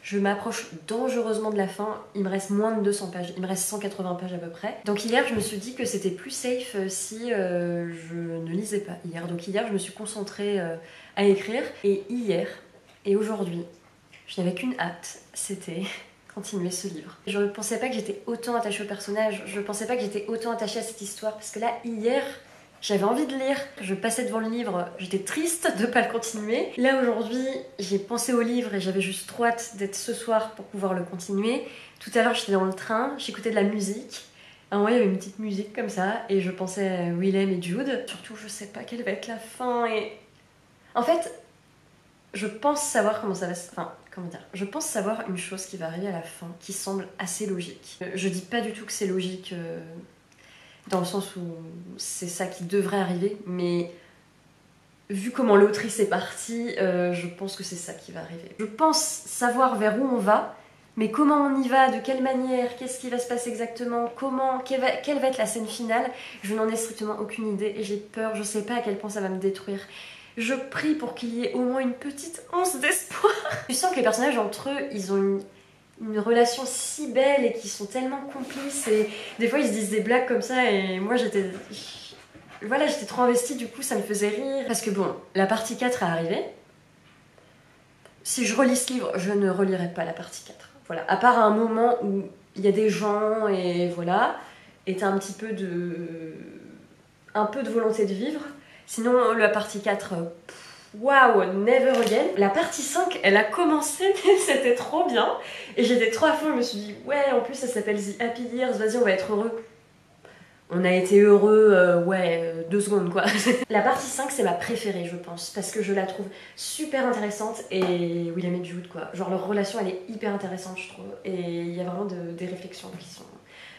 je m'approche dangereusement de la fin, il me reste moins de 200 pages, il me reste 180 pages à peu près. Donc hier, je me suis dit que c'était plus safe si je ne lisais pas hier. Donc hier, je me suis concentrée à écrire. Et hier et aujourd'hui, je n'avais qu'une hâte, c'était continuer ce livre. Je ne pensais pas que j'étais autant attachée au personnage, je ne pensais pas que j'étais autant attachée à cette histoire, parce que là, hier... j'avais envie de lire, je passais devant le livre, j'étais triste de ne pas le continuer. Là aujourd'hui, j'ai pensé au livre et j'avais juste trop hâte d'être ce soir pour pouvoir le continuer. Tout à l'heure, j'étais dans le train, j'écoutais de la musique. À un moment, il y avait une petite musique comme ça et je pensais à Willem et Jude. Surtout, je sais pas quelle va être la fin et... En fait, je pense savoir comment ça va se... Enfin, comment dire, je pense savoir une chose qui va arriver à la fin qui semble assez logique. Je dis pas du tout que c'est logique... dans le sens où c'est ça qui devrait arriver, mais vu comment l'autrice est partie, je pense que c'est ça qui va arriver. Je pense savoir vers où on va, mais comment on y va, de quelle manière, qu'est-ce qui va se passer exactement, comment, quelle va être la scène finale, je n'en ai strictement aucune idée et j'ai peur, je sais pas à quel point ça va me détruire. Je prie pour qu'il y ait au moins une petite once d'espoir. Tu sens que les personnages entre eux, ils ont une relation si belle et qui sont tellement complices et des fois ils se disent des blagues comme ça et moi j'étais trop investie, du coup ça me faisait rire parce que bon, la partie 4 est arrivée. Si je relis ce livre, je ne relirai pas la partie 4. Voilà, à part à un moment où il y a des gens et voilà, et t'as un peu de volonté de vivre. Sinon la partie 4, waouh, never again. La partie 5, elle a commencé, c'était trop bien. Et j'étais trop à fond, je me suis dit, ouais, en plus ça s'appelle The Happy Years, vas-y, on va être heureux. On a été heureux, 2 secondes quoi. La partie 5, c'est ma préférée, je pense, parce que je la trouve super intéressante. Et William et Jude, quoi. Genre, leur relation, elle est hyper intéressante, je trouve. Et il y a vraiment des réflexions qui sont...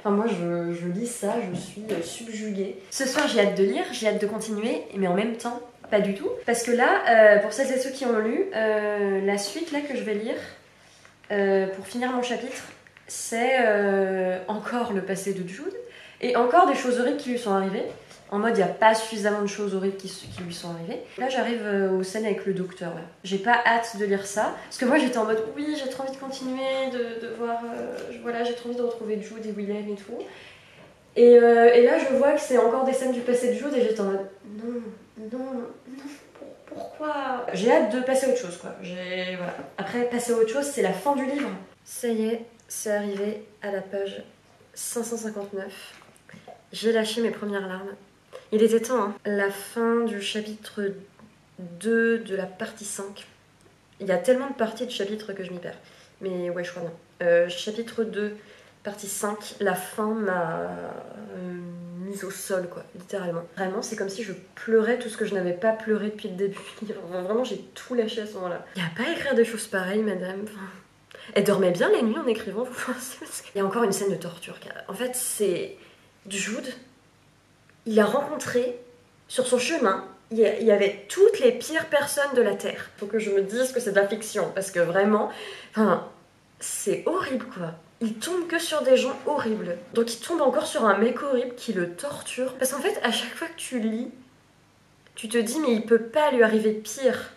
Enfin, moi, je lis ça, je suis subjuguée. Ce soir, j'ai hâte de lire, j'ai hâte de continuer, mais en même temps... pas du tout, parce que là, pour celles et ceux qui ont lu, la suite là que je vais lire, pour finir mon chapitre, c'est encore le passé de Jude, et encore des choses horribles qui lui sont arrivées, en mode il n'y a pas suffisamment de choses horribles qui lui sont arrivées. Là j'arrive aux scènes avec le docteur, là. J'ai pas hâte de lire ça, parce que moi j'étais en mode oui j'ai trop envie de continuer, de voir, voilà j'ai trop envie de retrouver Jude et Willem et tout. Et là je vois que c'est encore des scènes du passé de Jude et j'étais en mode non, pourquoi? J'ai hâte de passer à autre chose, quoi. Voilà. Après, passer à autre chose, c'est la fin du livre. Ça y est, c'est arrivé à la page 559. J'ai lâché mes premières larmes. Il était temps, hein. La fin du chapitre 2 de la partie 5. Il y a tellement de parties de chapitres que je m'y perds. Mais ouais, je crois bien. Chapitre 2, partie 5, la fin m'a mise au sol, quoi, littéralement. Vraiment, c'est comme si je pleurais tout ce que je n'avais pas pleuré depuis le début. Vraiment, j'ai tout lâché à ce moment-là. Il n'y a pas à écrire des choses pareilles, madame. Elle dormait bien la nuit en écrivant, vous pensez? Il y a encore une scène de torture. En fait, c'est Jude. Il a rencontré, sur son chemin, il y avait toutes les pires personnes de la Terre. Faut que je me dise que c'est de la fiction, parce que vraiment, enfin, c'est horrible, quoi. Il tombe que sur des gens horribles. Donc il tombe encore sur un mec horrible qui le torture. Parce qu'en fait, à chaque fois que tu lis, tu te dis mais il peut pas lui arriver pire.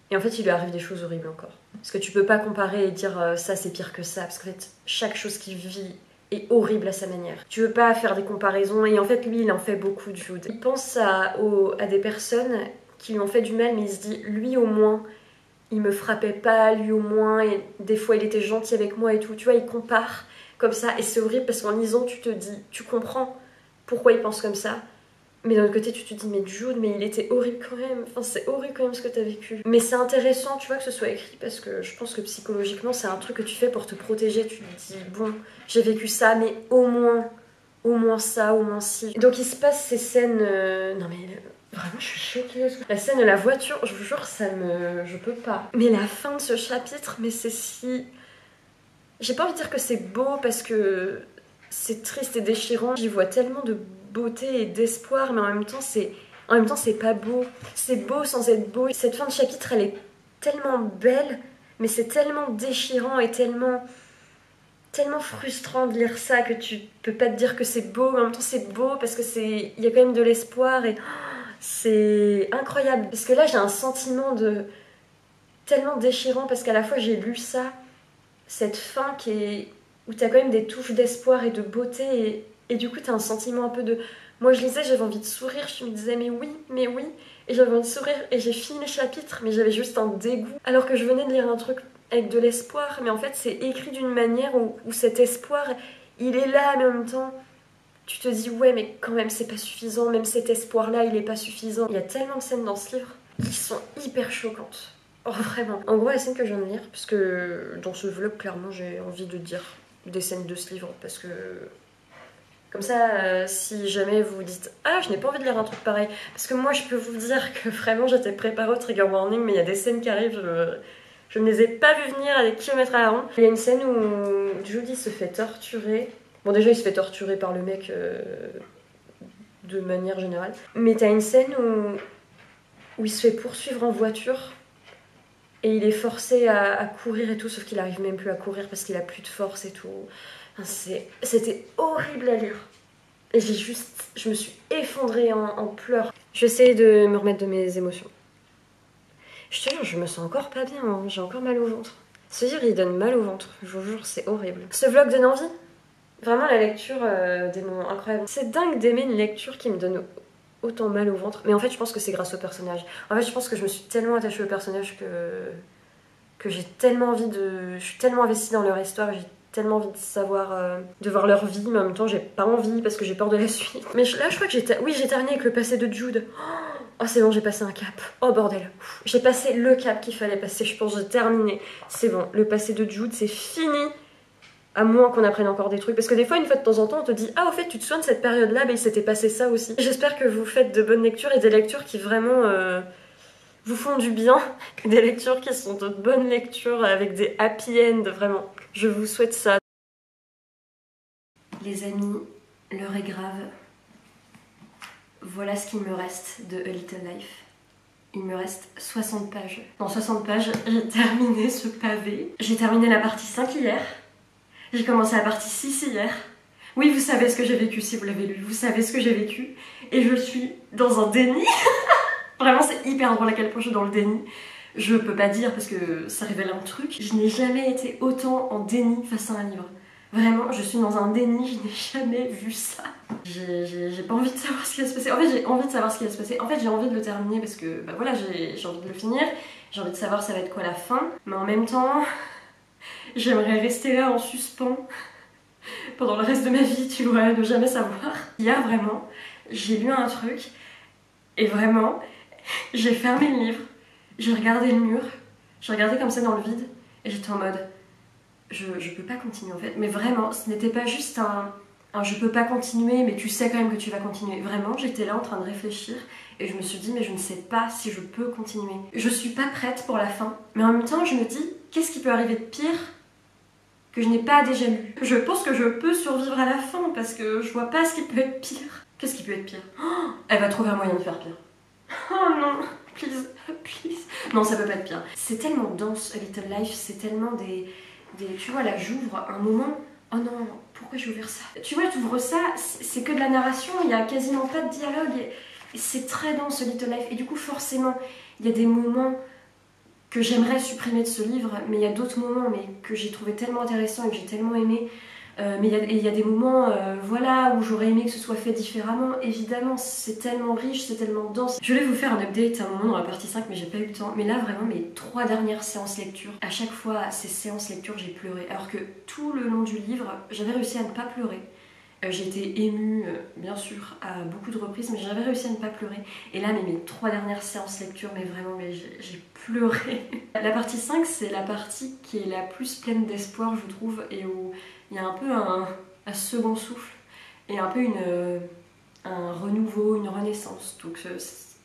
Et en fait, il lui arrive des choses horribles encore. Parce que tu peux pas comparer et dire ça c'est pire que ça. Parce qu'en fait, chaque chose qu'il vit est horrible à sa manière. Tu veux pas faire des comparaisons et en fait, lui, il en fait beaucoup, Jude. Il pense à des personnes qui lui ont fait du mal, mais il se dit, lui au moins, il me frappait pas, lui au moins, et des fois il était gentil avec moi et tout. Tu vois, il compare comme ça, et c'est horrible parce qu'en lisant, tu te dis, tu comprends pourquoi il pense comme ça. Mais d'un autre côté, tu te dis, mais Jude, mais il était horrible quand même. Enfin, c'est horrible quand même ce que t'as vécu. Mais c'est intéressant, tu vois, que ce soit écrit parce que je pense que psychologiquement, c'est un truc que tu fais pour te protéger. Tu te dis, bon, j'ai vécu ça, mais au moins ça, au moins ci. Donc il se passe ces scènes. Non, mais vraiment, je suis choquée. La scène de la voiture, je vous jure, ça me. Je peux pas. Mais la fin de ce chapitre, mais c'est si. J'ai pas envie de dire que c'est beau parce que c'est triste et déchirant. J'y vois tellement de beauté et d'espoir, mais en même temps c'est pas beau. C'est beau sans être beau. Cette fin de chapitre, elle est tellement belle, mais c'est tellement déchirant et tellement frustrant de lire ça que tu peux pas te dire que c'est beau. Mais en même temps, c'est beau parce que il y a quand même de l'espoir et c'est incroyable. Parce que là, j'ai un sentiment de tellement déchirant parce qu'à la fois j'ai lu ça, cette fin où t'as quand même des touches d'espoir et de beauté et du coup t'as un sentiment un peu de... Moi je lisais, j'avais envie de sourire, je me disais mais oui, et j'avais envie de sourire et j'ai fini le chapitre mais j'avais juste un dégoût alors que je venais de lire un truc avec de l'espoir, mais en fait c'est écrit d'une manière où cet espoir il est là mais en même temps tu te dis ouais mais quand même c'est pas suffisant, même cet espoir là il est pas suffisant. Il y a tellement de scènes dans ce livre qui sont hyper choquantes. Oh, vraiment. En gros, la scène que je viens de lire, parce que dans ce vlog, clairement, j'ai envie de dire des scènes de ce livre, parce que... Comme ça, si jamais vous vous dites « Ah, je n'ai pas envie de lire un truc pareil », parce que moi, je peux vous dire que vraiment, j'étais préparée au trigger warning, mais il y a des scènes qui arrivent, je ne les ai pas vues venir à des kilomètres à la ronde. Il y a une scène où Judy se fait torturer. Bon, déjà, il se fait torturer par le mec de manière générale. Mais t'as une scène où il se fait poursuivre en voiture. Et il est forcé à courir et tout, sauf qu'il arrive même plus à courir parce qu'il a plus de force et tout. Enfin, c'était horrible à lire. Et je me suis effondrée en pleurs. J'essaie de me remettre de mes émotions. Je te jure, je me sens encore pas bien, hein. J'ai encore mal au ventre. Ce livre, il donne mal au ventre, je vous jure, c'est horrible. Ce vlog donne envie. Vraiment, la lecture, des moments incroyables. C'est dingue d'aimer une lecture qui me donne autant mal au ventre, mais en fait je pense que c'est grâce au personnage. En fait je pense que je me suis tellement attachée au personnage que j'ai tellement envie de... Je suis tellement investie dans leur histoire, j'ai tellement envie de savoir, de voir leur vie, mais en même temps j'ai pas envie parce que j'ai peur de la suite. Mais là je crois que j'ai terminé avec le passé de Jude. Oh c'est bon, j'ai passé un cap. Oh bordel, j'ai passé le cap qu'il fallait passer, je pense que j'ai terminé. C'est bon, le passé de Jude c'est fini. À moins qu'on apprenne encore des trucs. Parce que des fois, une fois de temps en temps, on te dit « Ah, au fait, tu te souviens de cette période-là, il s'était passé ça aussi. » J'espère que vous faites de bonnes lectures et des lectures qui vraiment vous font du bien. Des lectures qui sont de bonnes lectures avec des happy end, vraiment. Je vous souhaite ça. Les amis, l'heure est grave. Voilà ce qu'il me reste de A Little Life. Il me reste 60 pages. Dans 60 pages, j'ai terminé ce pavé. J'ai terminé la partie 5 hier. J'ai commencé la partie 6 hier. Oui, vous savez ce que j'ai vécu si vous l'avez lu. Vous savez ce que j'ai vécu. Et je suis dans un déni. Vraiment, c'est hyper drôle à quel point je suis dans le déni. Je peux pas dire parce que ça révèle un truc. Je n'ai jamais été autant en déni face à un livre. Vraiment, je suis dans un déni. Je n'ai jamais vu ça. J'ai pas envie de savoir ce qui va se passer. En fait, j'ai envie de savoir ce qui va se passer. En fait, j'ai envie de le terminer parce que, bah voilà, j'ai envie de le finir. J'ai envie de savoir ça va être quoi la fin. Mais en même temps... J'aimerais rester là en suspens pendant le reste de ma vie, tu vois, ne jamais savoir. Hier, vraiment, j'ai lu un truc et vraiment, j'ai fermé le livre, j'ai regardé le mur, j'ai regardé comme ça dans le vide et j'étais en mode je peux pas continuer en fait. Mais vraiment, ce n'était pas juste un je peux pas continuer mais tu sais quand même que tu vas continuer. Vraiment, j'étais là en train de réfléchir et je me suis dit mais je ne sais pas si je peux continuer. Je suis pas prête pour la fin, mais en même temps je me dis qu'est-ce qui peut arriver de pire que je n'ai pas déjà lu. Je pense que je peux survivre à la fin parce que je vois pas ce qui peut être pire. Qu'est-ce qui peut être pire? Oh, elle va trouver un moyen de faire pire. Oh non, please, please. Non, ça peut pas être pire. C'est tellement dense, A Little Life, c'est tellement des... Tu vois, là, j'ouvre un moment... Oh non, pourquoi j'ai ouvert ça? Tu vois, tu ouvres ça, c'est que de la narration, il y a quasiment pas de dialogue. Et c'est très dense, A Little Life. Et du coup, forcément, il y a des moments... que j'aimerais supprimer de ce livre, mais il y a d'autres moments mais que j'ai trouvé tellement intéressants et que j'ai tellement aimé. Mais il y a des moments voilà, où j'aurais aimé que ce soit fait différemment. Évidemment, c'est tellement riche, c'est tellement dense. Je voulais vous faire un update à un moment dans la partie 5, mais j'ai pas eu le temps. Mais là, vraiment, mes 3 dernières séances lecture, à chaque fois, à ces séances lecture, j'ai pleuré. Alors que tout le long du livre, j'avais réussi à ne pas pleurer. J'ai été émue, bien sûr, à beaucoup de reprises, mais j'avais réussi à ne pas pleurer. Et là, mes 3 dernières séances lecture, mais vraiment, j'ai pleuré. La partie 5, c'est la partie qui est la plus pleine d'espoir, je trouve, et où il y a un peu un second souffle, et un peu un renouveau, une renaissance. Donc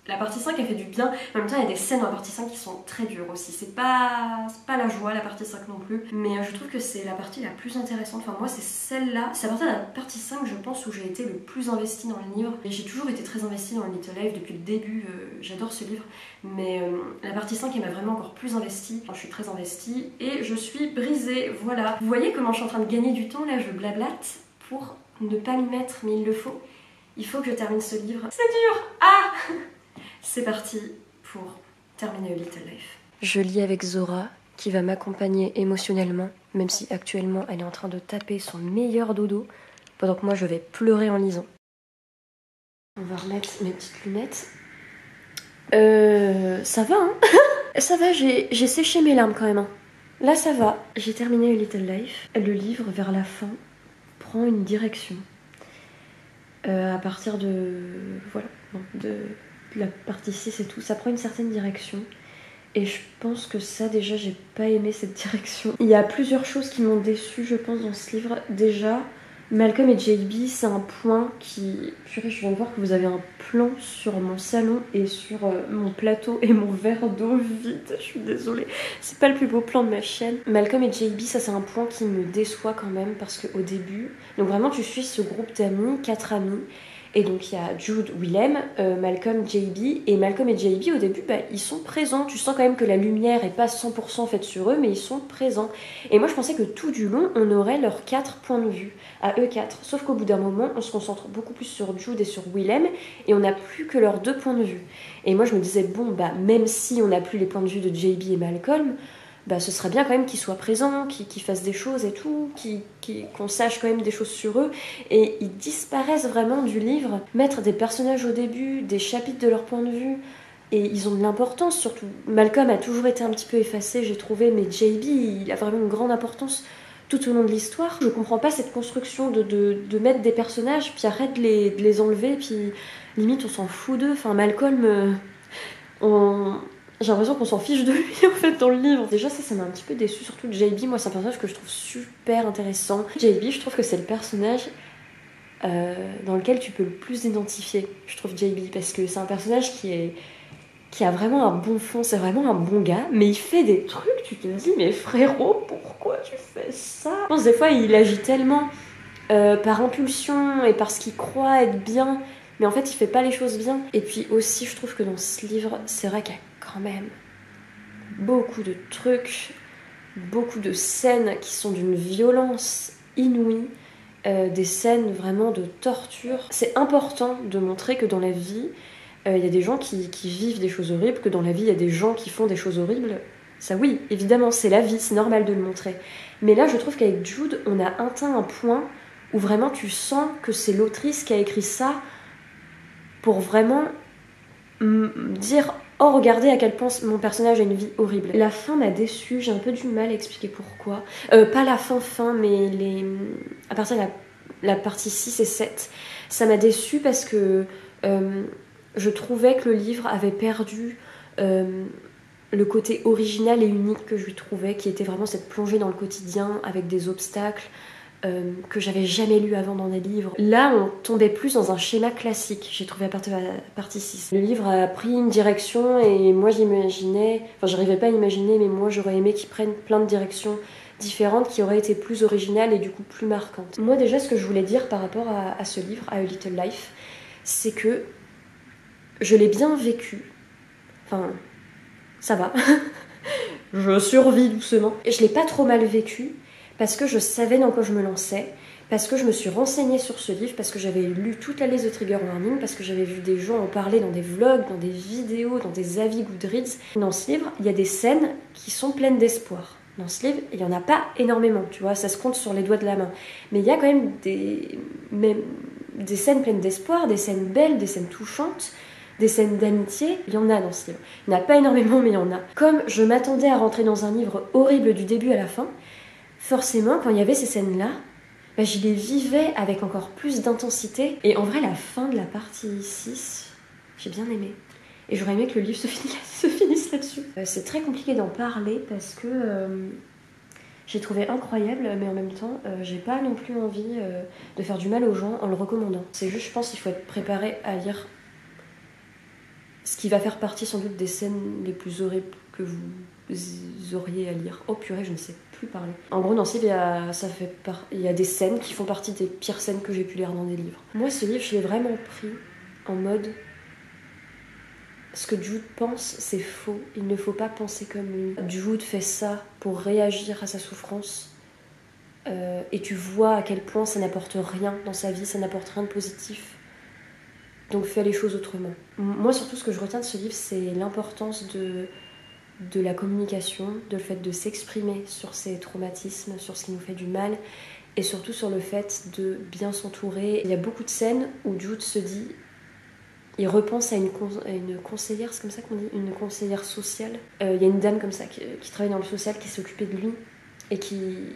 la partie 5, elle fait du bien. En même temps, il y a des scènes dans la partie 5 qui sont très dures aussi. C'est pas la joie, la partie 5 non plus. Mais je trouve que c'est la partie la plus intéressante. Enfin, moi, c'est celle-là. C'est à partir de la partie 5, je pense, où j'ai été le plus investie dans le livre. Et j'ai toujours été très investie dans Little Life depuis le début. J'adore ce livre. Mais la partie 5, elle m'a vraiment encore plus investie. Enfin, je suis très investie. Et je suis brisée. Voilà. Vous voyez comment je suis en train de gagner du temps, là? Je blablate pour ne pas m'y mettre, mais il le faut. Il faut que je termine ce livre. C'est dur! Ah! C'est parti pour terminer A Little Life. Je lis avec Zora, qui va m'accompagner émotionnellement, même si actuellement elle est en train de taper son meilleur dodo, pendant que moi je vais pleurer en lisant. On va remettre mes petites lunettes. Ça va, hein? Ça va, j'ai séché mes larmes quand même. Hein. Là, ça va. J'ai terminé A Little Life. Le livre, vers la fin, prend une direction. À partir de... Voilà, de la partie 6 et tout, ça prend une certaine direction. Et je pense que ça, déjà, j'ai pas aimé cette direction. Il y a plusieurs choses qui m'ont déçue, je pense, dans ce livre. Déjà, Malcolm et JB, c'est un point qui... Purée, je viens de voir que vous avez un plan sur mon salon et sur mon plateau et mon verre d'eau vide. Je suis désolée. C'est pas le plus beau plan de ma chaîne. Malcolm et JB, ça, c'est un point qui me déçoit quand même parce qu'au début... Donc vraiment, tu suis ce groupe d'amis, 4 amis. Et donc il y a Jude, Willem, Malcolm, JB. Et Malcolm et JB, au début, ils sont présents. Tu sens quand même que la lumière est pas 100% faite sur eux, mais ils sont présents. Et moi, je pensais que tout du long, on aurait leurs 4 points de vue, à eux 4. Sauf qu'au bout d'un moment, on se concentre beaucoup plus sur Jude et sur Willem, et on n'a plus que leurs 2 points de vue. Et moi, je me disais, bon, même si on n'a plus les points de vue de JB et Malcolm... ce serait bien quand même qu'ils soient présents, qu'ils fassent des choses et tout, qu'on sache quand même des choses sur eux. Et ils disparaissent vraiment du livre. Mettre des personnages au début, des chapitres de leur point de vue, et ils ont de l'importance surtout. Malcolm a toujours été un petit peu effacé, j'ai trouvé, mais JB, il a vraiment une grande importance tout au long de l'histoire. Je comprends pas cette construction de mettre des personnages, puis arrête de les enlever, puis limite on s'en fout d'eux. Enfin, Malcolm, j'ai l'impression qu'on s'en fiche de lui en fait dans le livre. Déjà ça m'a un petit peu déçu, surtout de JB. Moi c'est un personnage que je trouve super intéressant. JB, je trouve que c'est le personnage dans lequel tu peux le plus identifier. Je trouve JB parce que c'est un personnage qui a vraiment un bon fond, c'est vraiment un bon gars, mais il fait des trucs, tu te dis mais frérot, pourquoi tu fais ça? Je pense des fois il agit tellement par impulsion et parce qu'il croit être bien, mais en fait il fait pas les choses bien. Et puis aussi je trouve que dans ce livre, c'est vrai qu'il y a quand même beaucoup de trucs, beaucoup de scènes qui sont d'une violence inouïe, des scènes vraiment de torture. C'est important de montrer que dans la vie, il y a des gens qui vivent des choses horribles, que dans la vie, il y a des gens qui font des choses horribles. Ça oui, évidemment, c'est la vie, c'est normal de le montrer. Mais là, je trouve qu'avec Jude, on a atteint un point où vraiment tu sens que c'est l'autrice qui a écrit ça pour vraiment dire « Oh, regardez à quel point mon personnage a une vie horrible ». La fin m'a déçue, j'ai un peu du mal à expliquer pourquoi. Pas la fin, mais à partir de la partie 6 et 7, ça m'a déçue parce que je trouvais que le livre avait perdu le côté original et unique que je lui trouvais, qui était vraiment cette plongée dans le quotidien avec des obstacles, que j'avais jamais lu avant dans des livres. Là, on tombait plus dans un schéma classique, j'ai trouvé à partir de la partie 6. Le livre a pris une direction et moi j'imaginais, enfin j'arrivais pas à imaginer, mais moi j'aurais aimé qu'il prenne plein de directions différentes qui auraient été plus originales et du coup plus marquantes. Moi déjà, ce que je voulais dire par rapport à ce livre, à A Little Life, c'est que je l'ai bien vécu. Enfin, ça va. Je survis doucement. Je l'ai pas trop mal vécu, parce que je savais dans quoi je me lançais, parce que je me suis renseignée sur ce livre, parce que j'avais lu toute la liste de trigger warning, parce que j'avais vu des gens en parler dans des vlogs, dans des vidéos, dans des avis Goodreads. Dans ce livre, il y a des scènes qui sont pleines d'espoir. dans ce livre. Il n'y en a pas énormément, tu vois, ça se compte sur les doigts de la main. Mais il y a quand même des scènes pleines d'espoir, des scènes belles, des scènes touchantes, des scènes d'amitié. Il y en a dans ce livre. Il n'y en a pas énormément, mais il y en a. Comme je m'attendais à rentrer dans un livre horrible du début à la fin, forcément, quand il y avait ces scènes-là, bah, je les vivais avec encore plus d'intensité. Et en vrai, la fin de la partie 6, j'ai bien aimé. Et j'aurais aimé que le livre se finisse là-dessus. C'est très compliqué d'en parler parce que j'ai trouvé incroyable, mais en même temps, j'ai pas non plus envie de faire du mal aux gens en le recommandant. C'est juste, je pense qu'il faut être préparé à lire ce qui va faire partie sans doute des scènes les plus horribles que vous auriez à lire. Oh purée, je ne sais plus parler. En gros, dans ce livre, il y a des scènes qui font partie des pires scènes que j'ai pu lire dans des livres. Moi, ce livre, je l'ai vraiment pris en mode... Ce que Jude pense, c'est faux. Il ne faut pas penser comme lui. Jude fait ça pour réagir à sa souffrance. Et tu vois à quel point ça n'apporte rien dans sa vie, ça n'apporte rien de positif. Donc fais les choses autrement. Moi, surtout, ce que je retiens de ce livre, c'est l'importance de la communication, de le fait de s'exprimer sur ses traumatismes, sur ce qui nous fait du mal, et surtout sur le fait de bien s'entourer. Il y a beaucoup de scènes où Jude se dit... Il repense à une conseillère, c'est comme ça qu'on dit, une conseillère sociale. Il y a une dame comme ça qui travaille dans le social, qui s'occupait de lui et qui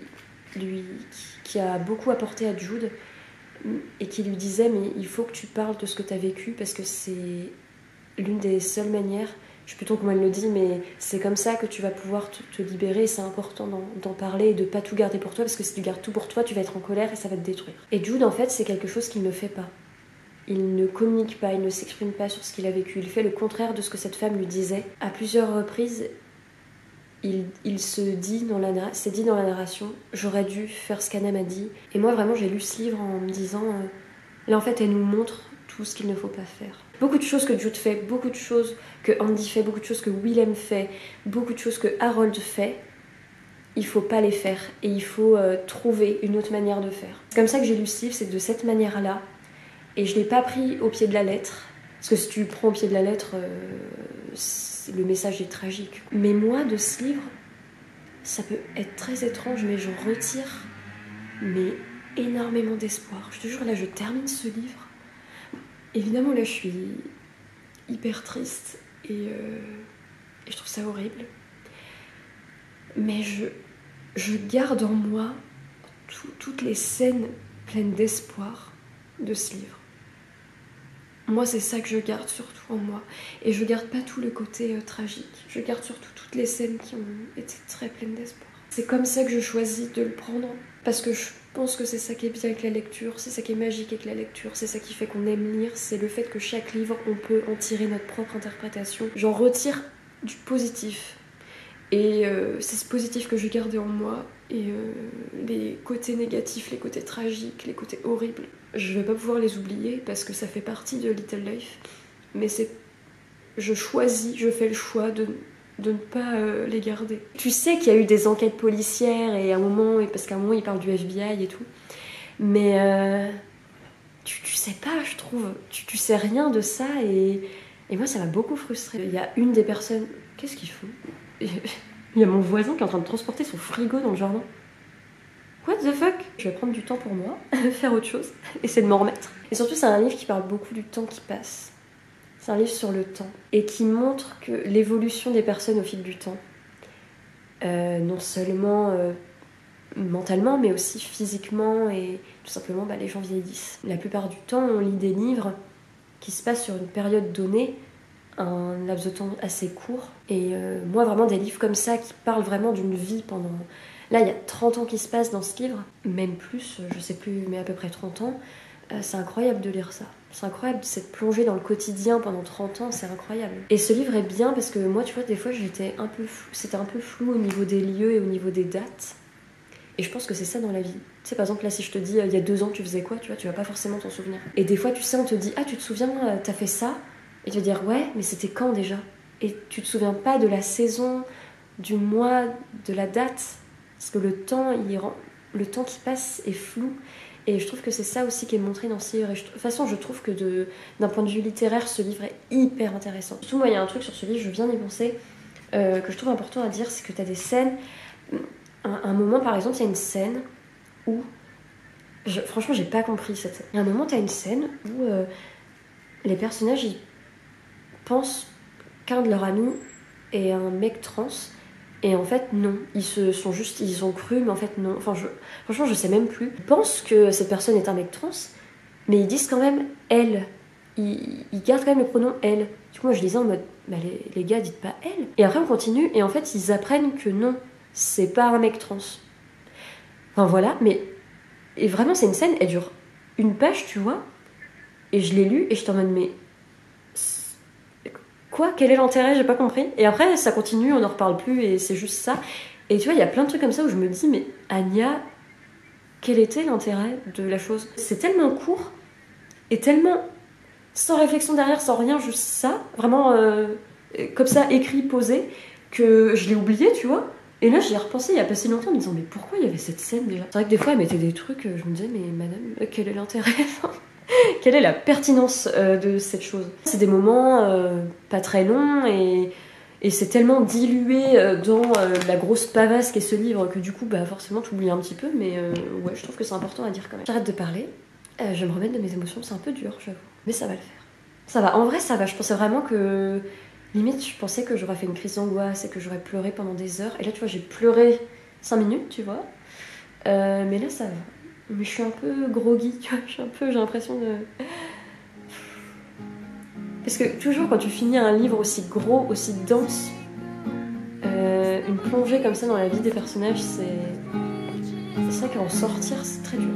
a beaucoup apporté à Jude et qui lui disait mais il faut que tu parles de ce que tu as vécu parce que c'est l'une des seules manières, je sais plus trop comment elle le dit, mais c'est comme ça que tu vas pouvoir te libérer et c'est important d'en parler et de pas tout garder pour toi parce que si tu gardes tout pour toi, tu vas être en colère et ça va te détruire. Et Jude en fait c'est quelque chose qu'il ne fait pas. Il ne communique pas, il ne s'exprime pas sur ce qu'il a vécu. Il fait le contraire de ce que cette femme lui disait. À plusieurs reprises, il s'est dit dans la narration « J'aurais dû faire ce qu'Anna m'a dit ». Et moi, vraiment, j'ai lu ce livre en me disant là, en fait, elle nous montre tout ce qu'il ne faut pas faire. Beaucoup de choses que Jude fait, beaucoup de choses que Andy fait, beaucoup de choses que Willem fait, beaucoup de choses que Harold fait. Il faut pas les faire et il faut trouver une autre manière de faire. C'est comme ça que j'ai lu ce livre, c'est de cette manière-là. Et je ne l'ai pas pris au pied de la lettre. Parce que si tu le prends au pied de la lettre, le message est tragique. Mais moi, de ce livre, ça peut être très étrange, mais j'en retire énormément d'espoir. Je te jure, là, je termine ce livre. Évidemment, là, je suis hyper triste et je trouve ça horrible. Mais je garde en moi toutes les scènes pleines d'espoir de ce livre. Moi, c'est ça que je garde surtout en moi. Et je garde pas tout le côté tragique. Je garde surtout toutes les scènes qui ont été très pleines d'espoir. C'est comme ça que je choisis de le prendre. Parce que je pense que c'est ça qui est bien avec la lecture. C'est ça qui est magique avec la lecture. C'est ça qui fait qu'on aime lire. C'est le fait que chaque livre, on peut en tirer notre propre interprétation. J'en retire du positif. Et c'est ce positif que je gardais en moi. Et les côtés négatifs, les côtés tragiques, les côtés horribles, je vais pas pouvoir les oublier parce que ça fait partie de Little Life. Mais je fais le choix de ne pas les garder. Tu sais qu'il y a eu des enquêtes policières et parce qu'à un moment il parle du FBI et tout. Mais tu sais pas, je trouve. Tu sais rien de ça et moi ça m'a beaucoup frustrée. Il y a une des personnes... Qu'est-ce qu'il faut ? Il y a mon voisin qui est en train de transporter son frigo dans le jardin. What the fuck ? Je vais prendre du temps pour moi, faire autre chose, essayer de m'en remettre. Et surtout, c'est un livre qui parle beaucoup du temps qui passe. C'est un livre sur le temps. Et qui montre que l'évolution des personnes au fil du temps, non seulement mentalement, mais aussi physiquement, et tout simplement, les gens vieillissent. La plupart du temps, on lit des livres qui se passent sur une période donnée, un laps de temps assez court. Et moi, vraiment, des livres comme ça qui parlent vraiment d'une vie pendant... Là, il y a 30 ans qui se passent dans ce livre, même plus, je sais plus, mais à peu près 30 ans. C'est incroyable de lire ça. C'est incroyable, cette plongée dans le quotidien pendant 30 ans, c'est incroyable. Et ce livre est bien parce que moi, tu vois, des fois, c'était un peu flou au niveau des lieux et au niveau des dates. Et je pense que c'est ça dans la vie. Tu sais, par exemple, là, si je te dis, il y a 2 ans, tu faisais quoi, tu vois, tu vas pas forcément t'en souvenir. Et des fois, tu sais, on te dit, ah, tu te souviens, t'as fait ça ? Et tu vas dire, ouais, mais c'était quand déjà ? Et tu te souviens pas de la saison, du mois, de la date ? Parce que le temps qui passe est flou. Et je trouve que c'est ça aussi qui est montré dans ce livre. Et de toute façon, je trouve que d'un point de vue littéraire, ce livre est hyper intéressant. Surtout, moi, il y a un truc sur ce livre, je viens d'y penser, que je trouve important à dire, c'est que tu as des scènes un moment, par exemple, il y a une scène où... franchement, j'ai pas compris cette scène. Il y a un moment, t'as une scène où les personnages, ils pensent qu'un de leurs amis est un mec trans. Et en fait, non. Ils ont cru, mais en fait, non. Enfin, franchement, je sais même plus. Ils pensent que cette personne est un mec trans, mais ils disent quand même elle. Ils gardent quand même le pronom elle. Du coup, moi, je disais en mode, bah, les gars, dites pas elle. Et après, on continue, et en fait, ils apprennent que non, c'est pas un mec trans. Enfin, voilà, mais. Et vraiment, c'est une scène, elle dure une page, tu vois. Et je l'ai lu, et je t'en mode, mais. Quoi? Quel est l'intérêt? J'ai pas compris. Et après, ça continue, on n'en reparle plus, et c'est juste ça. Et tu vois, il y a plein de trucs comme ça où je me dis, mais Anya, quel était l'intérêt de la chose? C'est tellement court, et tellement sans réflexion derrière, sans rien, juste ça, vraiment comme ça, écrit, posé, que je l'ai oublié, tu vois. Et là, j'y ai repensé il y a pas si longtemps en me disant, mais pourquoi il y avait cette scène déjà? C'est vrai que des fois, elle mettait des trucs, je me disais, mais madame, quel est l'intérêt? Quelle est la pertinence de cette chose? C'est des moments pas très longs et c'est tellement dilué dans la grosse pavasse qu'est ce livre que du coup, bah, forcément, t'oublies un petit peu, mais ouais, je trouve que c'est important à dire quand même. J'arrête de parler, je vais me remettre de mes émotions, c'est un peu dur, j'avoue, mais ça va le faire. Ça va, en vrai, ça va. Je pensais vraiment que. Limite, je pensais que j'aurais fait une crise d'angoisse et que j'aurais pleuré pendant des heures. Et là, tu vois, j'ai pleuré 5 minutes, tu vois. Mais là, ça va. Mais je suis un peu groggy, tu vois. J'ai l'impression de. Parce que toujours, quand tu finis un livre aussi gros, aussi dense, une plongée comme ça dans la vie des personnages, c'est. C'est vrai qu'en sortir, c'est très dur.